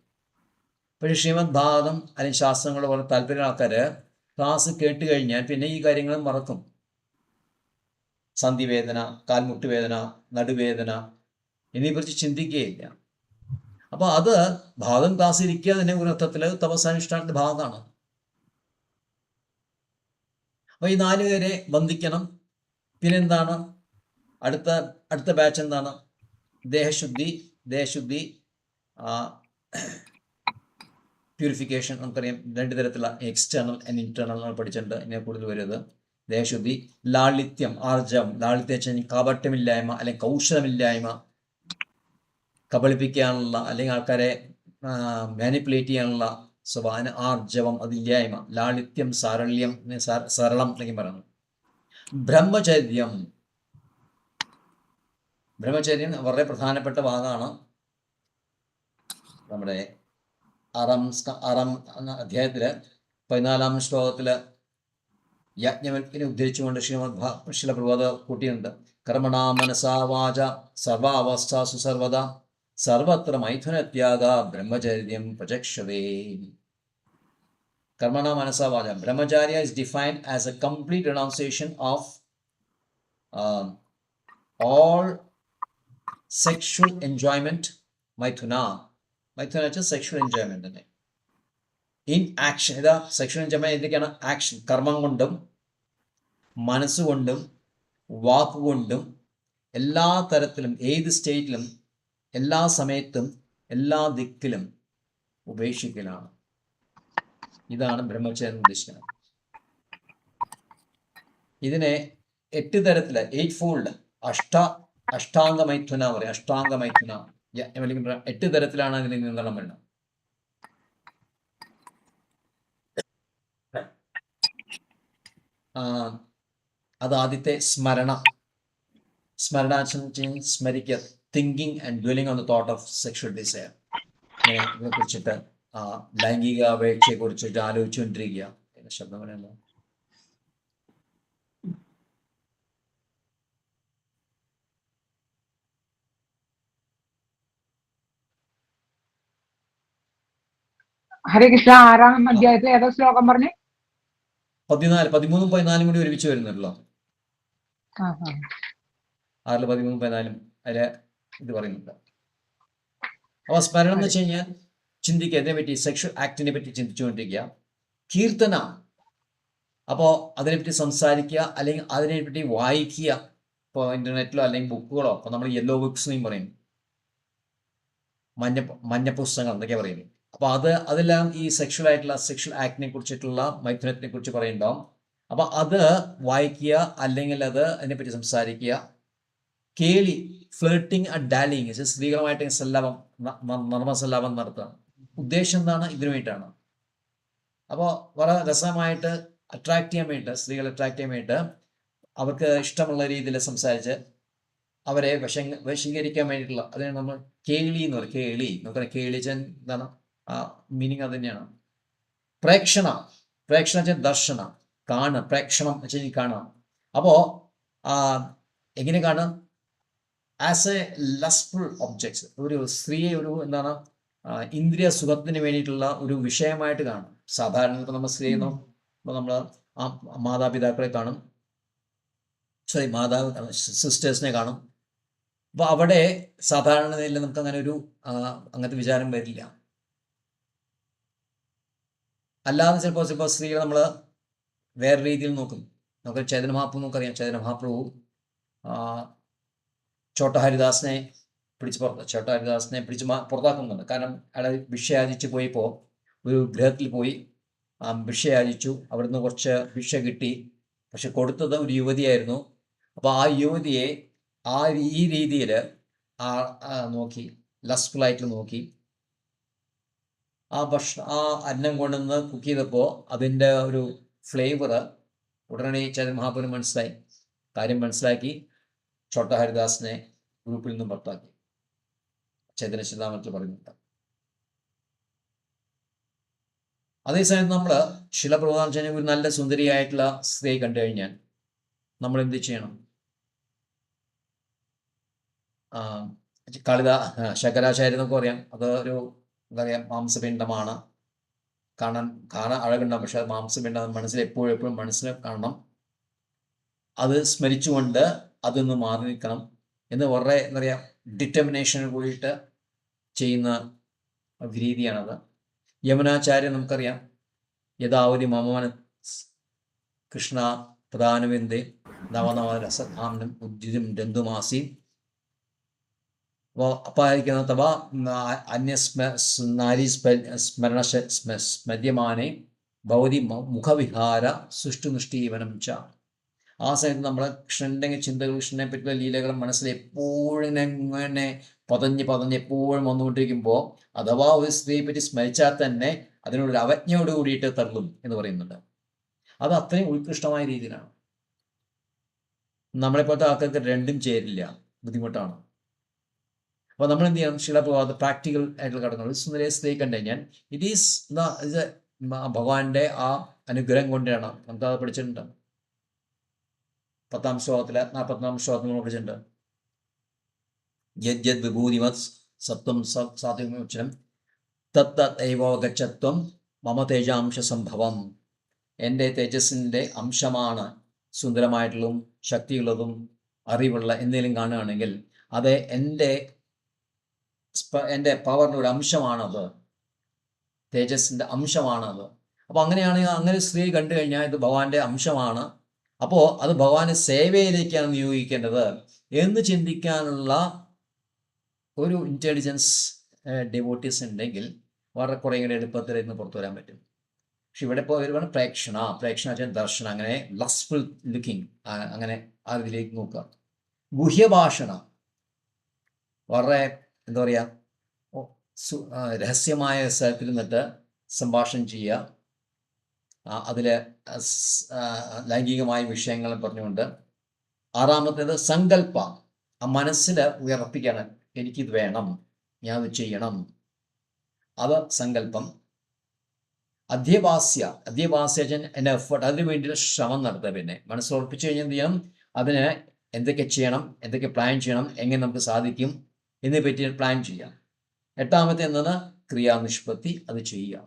പക്ഷേ ശ്രീമദ് ഭാഗവതം അല്ലെങ്കിൽ ശാസ്ത്രങ്ങളോട് പോലെ താല്പര്യം ആൾക്കാർ ക്ലാസ് കേട്ട് കഴിഞ്ഞാൽ പിന്നെ ഈ കാര്യങ്ങൾ മറക്കും. സന്ധിവേദന, കാൽമുട്ടുവേദന, നടുവേദന ഇതിനെക്കുറിച്ച് ചിന്തിക്കുകയില്ല. അപ്പോൾ അത് ഭാഗം ക്ലാസ് ഇരിക്കുക തന്നെ ഒരു അർത്ഥത്തിൽ തപസ്സാനുഷ്ഠാനത്തിൻ്റെ ഭാഗമാണ്. അപ്പോൾ ഈ 4 പേരെ ബന്ധിക്കണം. പിന്നെന്താണ് അടുത്ത ബാച്ച് എന്താണ്? ദേഹശുദ്ധി പ്യൂരിഫിക്കേഷൻ. നമുക്കറിയാം 2 തരത്തിലുള്ള എക്സ്റ്റേണൽ ആൻഡ് ഇന്റേണൽ നമ്മൾ പഠിച്ചിട്ടുണ്ട്. ഇതിനെ കൂടുതൽ വരുന്നത് ദേഹശുദ്ധി. ലാളിത്യം, ആർജവം. ലാളിത്യം വെച്ചാൽ കാപട്യമില്ലായ്മ അല്ലെങ്കിൽ കൗശലമില്ലായ്മ, കബളിപ്പിക്കാനുള്ള അല്ലെങ്കിൽ ആൾക്കാരെ മാനിപ്പുലേറ്റ് ചെയ്യാനുള്ള സ്വഭാവം. ആർജവം, അതില്ലായ്മ. ലാളിത്യം, സാരള്യം, സരളം എന്നൊക്കെ പറയുന്നത്. ബ്രഹ്മചര്യം വളരെ പ്രധാനപ്പെട്ട ഭാഗമാണ്. നമ്മുടെ 6-ാം അധ്യായത്തിൽ 14-ാം ശ്ലോകത്തിൽ യാജ്ഞവൽക്യനെ ഉദ്ധരിച്ചുകൊണ്ട് ശ്രീല പ്രഭാത കൂട്ടിയുണ്ട്. കർമ്മണാ മനസാ വാച സർവാവസ്ഥാസു സർവദാ സർവത്ര മൈഥുനത്യാഗ ബ്രഹ്മചര്യം പ്രചക്ഷതേ. കർമ്മണ മനസാ വാച. Brahmacharya is defined as a complete renunciation of all sexual enjoyment. Maithuna വെച്ചാൽ സെക്ഷൽ എൻജോയ്മെന്റ് തന്നെ. In action. ഇതാ സെക്ഷൽ എൻജോയ്മെന്റ് എന്തൊക്കെയാണ്? ആക്ഷൻ, കർമ്മം കൊണ്ടും മനസ്സുകൊണ്ടും വാക്കുകൊണ്ടും എല്ലാ തരത്തിലും ഏത് സ്റ്റേറ്റിലും എല്ലാ സമയത്തും എല്ലാ ദിക്കിലും ഉപേക്ഷിക്കലാണ്. ഇതാണ് ബ്രഹ്മചര്യം ഉദ്ദേശിക്കുന്നത്. ഇതിനെ 8 തരത്തില് 8 ഫോൾഡ് അഷ്ടാംഗമൈഥുന പറയും. അഷ്ടാംഗമൈഥുന 8 തരത്തിലാണ് അതിന് നിയന്ത്രണം വരുന്നത്. അത് ആദ്യത്തെ സ്മരിക്കുക, thinking and dwelling on the thought of sexual desire. ഇതിനെ കുറിച്ചിട്ട് ലൈംഗിക അപേക്ഷയെ കുറിച്ചിട്ട് ആലോചിച്ചുകൊണ്ടിരിക്കുക. ശബ്ദം പറയുന്നത് ഹരേ കൃഷ്ണ. 6-ാം അധ്യായത്തിൽ ഏതോ ശ്ലോകം പറഞ്ഞേ? 13, 14 കൂടി ഒരുമിച്ച് വരുന്നല്ലോ. 6, 13, 14 അതിലെ ഇത് പറയുന്നുണ്ട്. അപ്പോൾ സ്മരണം എന്ന് വെച്ച് കഴിഞ്ഞാൽ ചിന്തിക്കുക, ഇതിനെപ്പറ്റി സെക്ഷൽ ആക്ടിനെ പറ്റി ചിന്തിച്ചുകൊണ്ടിരിക്കുക. കീർത്തന, അപ്പോൾ അതിനെപ്പറ്റി സംസാരിക്കുക അല്ലെങ്കിൽ അതിനെപ്പറ്റി വായിക്കുക. ഇപ്പോൾ ഇന്റർനെറ്റിലോ അല്ലെങ്കിൽ ബുക്കുകളോ, അപ്പോൾ നമ്മൾ യെല്ലോ ബുക്സ് എന്നും പറയും, മഞ്ഞ പുസ്തകങ്ങൾ എന്നൊക്കെ പറയുന്നത്. അപ്പോൾ അതെല്ലാം ഈ സെക്ഷൽ ആക്ടിനെ കുറിച്ചിട്ടുള്ള മൈഥുനത്തിനെ കുറിച്ച് പറയുന്നുണ്ടാവും. അപ്പോൾ അത് വായിക്കുക അല്ലെങ്കിൽ അതിനെപ്പറ്റി സംസാരിക്കുക. കേളി, ഫ്ലേട്ടിങ് ആൻഡ് ഡാലിങ്, സ്ത്രീകളുമായിട്ട് സല്ലാപം, നർമ്മസല്ലാപം നടത്തുക. ഉദ്ദേശം എന്താണ്? ഇതിനു വേണ്ടിയിട്ടാണ്. അപ്പോൾ വളരെ രസമായിട്ട് അട്രാക്ട് ചെയ്യാൻ വേണ്ടിയിട്ട്, സ്ത്രീകളെ അട്രാക്ട് ചെയ്യാൻ വേണ്ടിയിട്ട് അവർക്ക് ഇഷ്ടമുള്ള രീതിയിൽ സംസാരിച്ച് അവരെ വശീകരിക്കാൻ വേണ്ടിയിട്ടുള്ള, അതിനെ നമ്മൾ കേളി എന്ന് പറയും. കേളി നമുക്കറിയാം, കേളിച്ചൻ എന്താണ് ആ മീനിങ്? അത് തന്നെയാണ്. പ്രേക്ഷണ, പ്രേക്ഷണ വെച്ചാൽ ദർശന, കാണുക. പ്രേക്ഷണം വെച്ചാൽ കാണുക. അപ്പോൾ എങ്ങനെ കാണുക? As a lustful objects. ഒരു സ്ത്രീയെ ഒരു എന്താണ് ഇന്ദ്രിയ സുഖത്തിന് വേണ്ടിയിട്ടുള്ള ഒരു വിഷയമായിട്ട് കാണും. സാധാരണ ഇപ്പോൾ നമ്മൾ സ്ത്രീയെ ഇപ്പോൾ നമ്മൾ മാതാപിതാക്കളെ കാണും, സിസ്റ്റേഴ്സിനെ കാണും. അപ്പോൾ അവിടെ സാധാരണ നിലയിൽ നമുക്ക് അങ്ങനെ ഒരു അങ്ങനത്തെ വിചാരം വരില്ല. അല്ലാതെ ചിലപ്പോൾ സ്ത്രീകൾ നമ്മൾ വേറെ രീതിയിൽ നോക്കും. നമുക്ക് ചൈതന്യ മഹാപ്രഭു നമുക്കറിയാം. ചൈതന്യ മഹാപ്രഭു ഛോട്ടാ ഹരിദാസിനെ പിടിച്ച് പുറത്താക്കുന്നുണ്ട്. കാരണം അയാൾ ഭിക്ഷയാചിച്ച് പോയപ്പോൾ ഒരു ഗൃഹത്തിൽ പോയി ഭിക്ഷയാചിച്ചു. അവിടുന്ന് കുറച്ച് ഭിക്ഷ കിട്ടി. പക്ഷെ കൊടുത്തത് ഒരു യുവതിയായിരുന്നു. അപ്പോൾ ആ യുവതിയെ ഈ രീതിയിൽ നോക്കി, ലസ്റ്റ്ഫുള്ളായിട്ട് നോക്കി. ആ അന്നം കൊണ്ടുവന്ന് കുക്ക് ചെയ്തപ്പോൾ അതിൻ്റെ ഒരു ഫ്ലേവർ ഉടനെ ചൈതന്യ മഹാപ്രഭു കാര്യം മനസ്സിലാക്കി ഛോട്ടാ ഹരിദാസിനെ ഗ്രൂപ്പിൽ നിന്നും പുറത്താക്കി. ചൈതന്യ ചരിതാമൃതത്തിൽ പറയുന്നുണ്ട്. അതേസമയം നമ്മൾ ശിലപ്രഭുപാദാചാര്യ ഒരു നല്ല സുന്ദരിയായിട്ടുള്ള സ്ത്രീയെ കണ്ടു കഴിഞ്ഞാൽ നമ്മൾ എന്ത് ചെയ്യണം? ശങ്കരാചാര്യ എന്നൊക്കെ പറയാം. അത് ഒരു എന്താ പറയുക, മാംസപിണ്ഡമാണ്. കാണാൻ അഴകുണ്ടാവും. പക്ഷെ അത് മാംസപിണ്ഡം മനസ്സിൽ എപ്പോഴും മനസ്സിൽ കാണണം. അത് സ്മരിച്ചുകൊണ്ട് അതൊന്ന് മാറി നിൽക്കണം എന്ന് വളരെ എന്താ പറയുക ഡിറ്റർമിനേഷന് കൂടിയിട്ട് ചെയ്യുന്ന രീതിയാണത്. യമുനാചാര്യ നമുക്കറിയാം. യഥാവധി മമമന കൃഷ്ണ പ്രധാനവിന്ദേ നവനവരസാംനം ഉദ്യുതം ജന്തുമാസി അപ്പായിരിക്കുന്ന തവ നാരി സ്മര്യമാനെ ഭവതി മുഖവിഹാര സുഷ്ടുനുഷ്ടീവനം ച. ആ സമയത്ത് നമ്മൾ കൃഷ്ണൻ്റെ ചിന്തകൾ, കൃഷ്ണനെ പറ്റിയുള്ള ലീലകളും മനസ്സിൽ എപ്പോഴും ഇങ്ങനെ പതഞ്ഞ് എപ്പോഴും വന്നുകൊണ്ടിരിക്കുമ്പോൾ അഥവാ ഒരു സ്ത്രീയെ പറ്റി സ്മരിച്ചാൽ തന്നെ അതിനോടൊരു അവജ്ഞയോട് കൂടിയിട്ട് തള്ളും എന്ന് പറയുന്നുണ്ട്. അത് അത്രയും ഉത്കൃഷ്ടമായ രീതിയിലാണ്. നമ്മളെപ്പോലത്തെ ആൾക്കാർക്ക് രണ്ടും ചേരില്ല, ബുദ്ധിമുട്ടാണ്. അപ്പോൾ നമ്മൾ എന്ത് ചെയ്യണം? ശിലപ്രഭാത പ്രാക്ടിക്കൽ ആയിട്ടുള്ള ഘടകങ്ങൾ. സുന്ദരിയെ സ്ത്രീ കണ്ടു കഴിഞ്ഞാൽ ഇത് ഭഗവാന്റെ ആ അനുഗ്രഹം കൊണ്ടാണ്. നമുക്കത് പഠിച്ചിട്ടുണ്ട്. 10-ാം ശ്ലോകത്തില് 44-ാം ശ്ലോകത്തിൽ നമ്മൾ പഠിച്ചിട്ടുണ്ട്. യദ്യത് വിഭൂതിമത് സത്വം സാത്വികോച്ചനം തത്തൈവോഗച്ഛത്വം മമ തേജാംശ സംഭവം. എൻ്റെ തേജസ്സിൻ്റെ അംശമാണ് സുന്ദരമായിട്ടുള്ളതും ശക്തിയുള്ളതും അറിവുള്ള എന്തെങ്കിലും കാണുകയാണെങ്കിൽ അത് എൻ്റെ പവറിൻ്റെ ഒരു അംശമാണത്, തേജസ്സിൻ്റെ അംശമാണത്. അപ്പോൾ അങ്ങനെയാണെങ്കിൽ അങ്ങനെ സ്ത്രീ കണ്ടു കഴിഞ്ഞാൽ ഇത് ഭഗവാന്റെ അംശമാണ്. അപ്പോൾ അത് ഭഗവാന്റെ സേവയിലേക്കാണ് നിയോഗിക്കേണ്ടത് എന്ന് ചിന്തിക്കാനുള്ള ഒരു ഇൻ്റലിജൻസ് ഡിവോട്ടീസ് ഉണ്ടെങ്കിൽ വളരെ കുറേ കൂടെ എളുപ്പത്തിൽ ഇന്ന് പുറത്തു വരാൻ പറ്റും. പക്ഷെ ഇവിടെ ഇപ്പോൾ വരുവാണ് പ്രേക്ഷണ വെച്ചാൽ ദർശനം, അങ്ങനെ ലസ്റ്റ്ഫുൾ ലുക്കിംഗ്, അങ്ങനെ ആ ഇതിലേക്ക് നോക്കുക. ഗുഹ്യഭാഷണ വളരെ എന്താ പറയുക, രഹസ്യമായ സ്ഥലത്തിൽ നിന്നിട്ട് സംഭാഷണം ചെയ്യുക. അതിൽ ലൈംഗികമായ വിഷയങ്ങൾ പറഞ്ഞുകൊണ്ട്. 6-ാമത്തേത് സങ്കല്പ, ആ മനസ്സിൽ ഉയർപ്പിക്കാണ്, എനിക്കിത് വേണം, ഞാൻ അത് ചെയ്യണം, അത് സങ്കല്പം. അധ്യവാസ്യ എൻ്റെ എഫേർട്ട്, അതിന് വേണ്ടിയിട്ട് ശ്രമം നടത്തുക. പിന്നെ മനസ്സുറപ്പിച്ചു കഴിഞ്ഞാൽ എന്ത് ചെയ്യണം? അതിന് എന്തൊക്കെ ചെയ്യണം, എന്തൊക്കെ പ്ലാൻ ചെയ്യണം, എങ്ങനെ നമുക്ക് സാധിക്കും എന്നതിനെ പറ്റി പ്ലാൻ ചെയ്യാം. 8-ാമത്തെ എന്താണ്? ക്രിയാനിഷ്പത്തി, അത് ചെയ്യുക.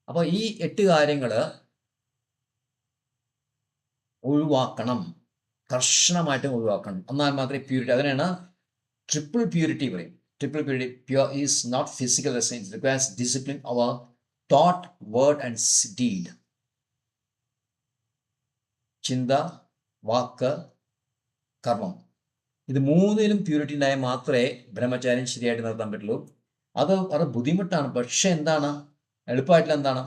അപ്പോൾ ഈ 8 കാര്യങ്ങൾ ഒഴിവാക്കണം, കർശനമായിട്ട് ഒഴിവാക്കണം. എന്നാൽ മാത്രമേ പ്യൂരിറ്റി, അതിനാണ് ട്രിപ്പിൾ പ്യൂരിറ്റി പറയും. Triple purity, pure is not physical essence, requires discipline our thought, word and deed. ചിന്ത, വാക്ക്, കർമ്മം, ഇത് 3-ലും പ്യൂരിറ്റി ഉണ്ടായാൽ മാത്രമേ ബ്രഹ്മചാര്യം ശരിയായിട്ട് നിർത്താൻ പറ്റുള്ളൂ. അത് വളരെ ബുദ്ധിമുട്ടാണ്. പക്ഷെ എന്താണ് എളുപ്പമായിട്ടുള്ള എന്താണ്?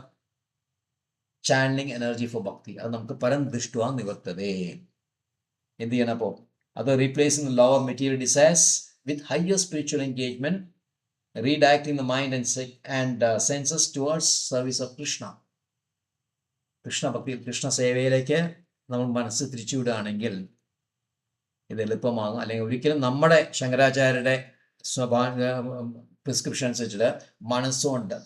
ചാനലിംഗ് എനർജി ഫോർ ഭക്തി. അത് നമുക്ക് പരം ദൃഷ്ടുവാ നിവർത്തതേ. എന്ത് ചെയ്യണം അപ്പോൾ? അത് replacing lower material desires with higher spiritual engagement, redirecting the mind and census towards service of Krishna. Krishna ഭക്തി, കൃഷ്ണ സേവയിലേക്ക് നമ്മൾ മനസ്സ് തിരിച്ചുവിടുകയാണെങ്കിൽ ഇത് എളുപ്പമാകും. അല്ലെങ്കിൽ ഒരിക്കലും നമ്മുടെ ശങ്കരാചാര്യരുടെ പ്രിസ്ക്രിപ്ഷൻ അനുസരിച്ചിട്ട് മനസ്സുകൊണ്ട്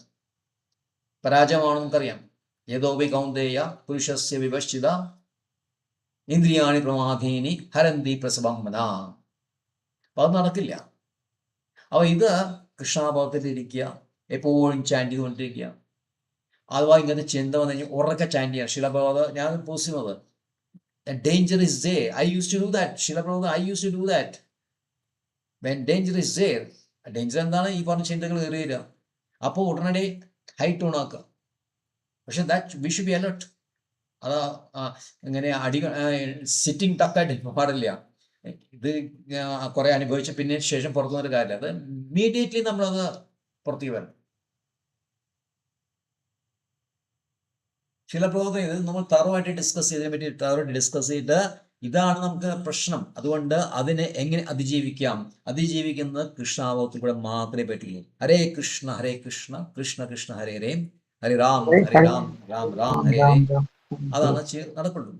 പരാജയമാണെന്ന് നമുക്കറിയാം. യഥോപി കൗന്ദേയ പുരുഷസ്യ വിവശ്ചിത ഇന്ദ്രിയാണി പ്രമാധീനി ഹരന്തി പ്രസവമ്മന. അപ്പം അത് നടക്കില്ല. അപ്പോൾ ഇത് കൃഷ്ണാഭാവത്തിലിരിക്കുക, എപ്പോഴും ചാൻഡ് ചെയ്തുകൊണ്ടിരിക്കുക. അഥവാ ഇങ്ങനത്തെ ചിന്ത വന്നു കഴിഞ്ഞാൽ ഉറക്കെ ചാൻഡ് ചെയ്യുക. ശിലപ്രഭുപാദ, ഞാൻ പോസ്റ്റ് ചെയ്യുന്നത് danger is there. I used to do that. Srila Prabhupada, I used to do that. When danger is there, danger എന്താണ്? ഈ പറഞ്ഞ ചിന്തകൾ കയറി വരിക. അപ്പോൾ ഉടനടി ഹൈ ടോൺ ആക്കുക. പക്ഷെ that we should be alert. അതാ ഇങ്ങനെ സിറ്റിംഗ് ടക്കായിട്ട് പാടില്ല. ഇത് കുറെ അനുഭവിച്ച പിന്നെ ശേഷം പുറത്തു വന്നൊരു കാര്യമില്ല. അത് ഇമ്മീഡിയറ്റ്ലി നമ്മളത് പുറത്തേക്ക് വരണം. ശിലപ്രബോധം ഇത് നമ്മൾ തറവായിട്ട് ഡിസ്കസ് ചെയ്തതിനെ പറ്റി തറവായിട്ട് ഡിസ്കസ് ചെയ്തിട്ട് ഇതാണ് നമുക്ക് പ്രശ്നം. അതുകൊണ്ട് അതിനെ എങ്ങനെ അതിജീവിക്കാം? അതിജീവിക്കുന്നത് കൃഷ്ണാഭാവത്തിൽ കൂടെ മാത്രമേ പറ്റുള്ളൂ. ഹരേ കൃഷ്ണ കൃഷ്ണ കൃഷ്ണ ഹരേ ഹരേ, ഹരേ രാം രാം രാം ഹരേ ഹരേ. അതാണ് നടക്കുള്ളൂ.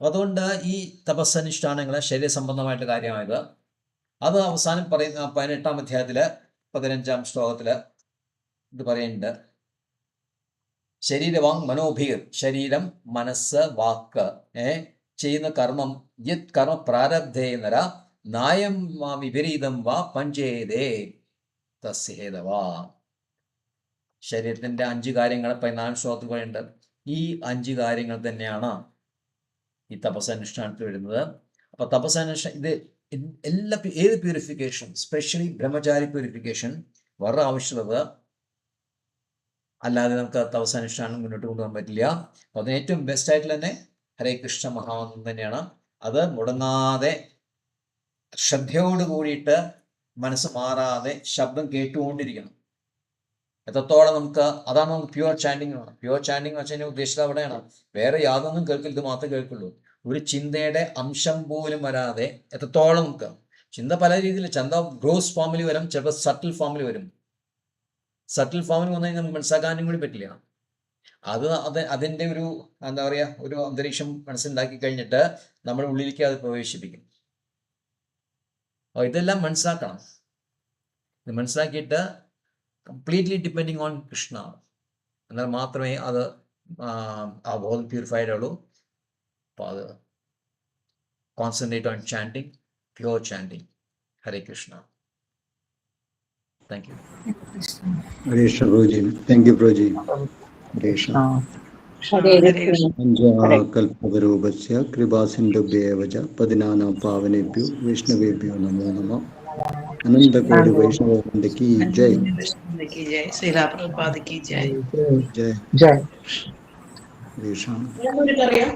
അതുകൊണ്ട് ഈ തപസ്സനുഷ്ഠാനങ്ങൾ ശരീര സംബന്ധമായിട്ട് കാര്യമായത് അത് അവസാനം പറയുന്ന 18-ാം അധ്യായത്തില് 15-ാം ശ്ലോകത്തില് ഇത് പറയുന്നുണ്ട്. ശരീരവാങ് മനോഭീർ, ശരീരം മനസ്സ് വാക്ക് ചെയ്യുന്ന കർമ്മം യത് കർമ്മ പ്രാരബ്ധേനര നായം വിപരീതം വാ പഞ്ചേതേ തസ്യേതവാ. ശരീരത്തിന്റെ 5 കാര്യങ്ങൾ 14-ാം ശ്ലോകത്തിൽ പറയുന്നുണ്ട്. ഈ 5 കാര്യങ്ങൾ തന്നെയാണ് ഈ തപസ്സനുഷ്ഠാനത്തിൽ വരുന്നത്. അപ്പൊ തപസ്സനുഷ്ഠാനം ഇത് ഏത് പ്യൂരിഫിക്കേഷൻ, സ്പെഷ്യലി ബ്രഹ്മചാരി പ്യൂരിഫിക്കേഷൻ വളരെ ആവശ്യമുള്ളത്. അല്ലാതെ നമുക്ക് തപസ്സനുഷ്ഠാനം മുന്നോട്ട് കൊണ്ടുപോകാൻ പറ്റില്ല. അപ്പോൾ അതിന് ഏറ്റവും ബെസ്റ്റ് ആയിട്ട് തന്നെ ഹരേ കൃഷ്ണ മഹാമന്ത്രം തന്നെയാണ്. അത് മുടങ്ങാതെ ശ്രദ്ധയോട് കൂടിയിട്ട് മനസ്സ് മാറാതെ ശബ്ദം കേട്ടുകൊണ്ടിരിക്കണം. എത്രത്തോളം നമുക്ക് അതാണ് നമുക്ക് പ്യുവർ ചാൻഡിങ് ആണ്. പ്യുവർ ചാൻഡിങ് വെച്ച് കഴിഞ്ഞാൽ ഉദ്ദേശിച്ചത് അവിടെയാണ്. വേറെ യാതൊന്നും കേൾക്കില്ല, ഇത് മാത്രമേ കേൾക്കുള്ളൂ. ഒരു ചിന്തയുടെ അംശം പോലും വരാതെ എത്രത്തോളം നമുക്ക് ചിന്ത പല രീതിയിൽ ചിന്ത ഗ്രോസ് ഫോമിൽ വരും, ചിലപ്പോൾ സട്ടിൽ ഫോമിൽ വരും. സട്ടിൽ ഫോമിൽ വന്നു കഴിഞ്ഞാൽ നമുക്ക് മനസ്സിലാക്കാനും കൂടി പറ്റില്ല. അതിൻ്റെ ഒരു എന്താ പറയുക, ഒരു അന്തരീക്ഷം മനസ്സിലാക്കി കഴിഞ്ഞിട്ട് നമ്മുടെ ഉള്ളിലേക്ക് അത് പ്രവേശിപ്പിക്കും. അപ്പോൾ ഇതെല്ലാം മനസ്സിലാക്കണം. ഇത് മനസ്സിലാക്കിയിട്ട് കംപ്ലീറ്റ്ലി ഡിപ്പെൻഡിങ് ഓൺ കൃഷ്ണ എന്നാൽ മാത്രമേ അത് ആ ബോധം പ്യൂരിഫൈഡ് ഉള്ളൂ. അപ്പോൾ അത് concentrate on chanting, pure chanting. Hare Krishna. Thank you. Hare Krishna Prabhuji. Thank you Prabhuji. Hare Krishna. Hare Krishna. Anja kalpatarubhasya kripa sindhubhyeva cha padinana pavanebhyo Vaishnavebhyo namo namah. Ananda Kodi Vaishnava Vrinda ki jai. की जय, श्रीला प्रभुपाद की जय. Jai. Jai. Hare Krishna. क्या बोल रहे हैं?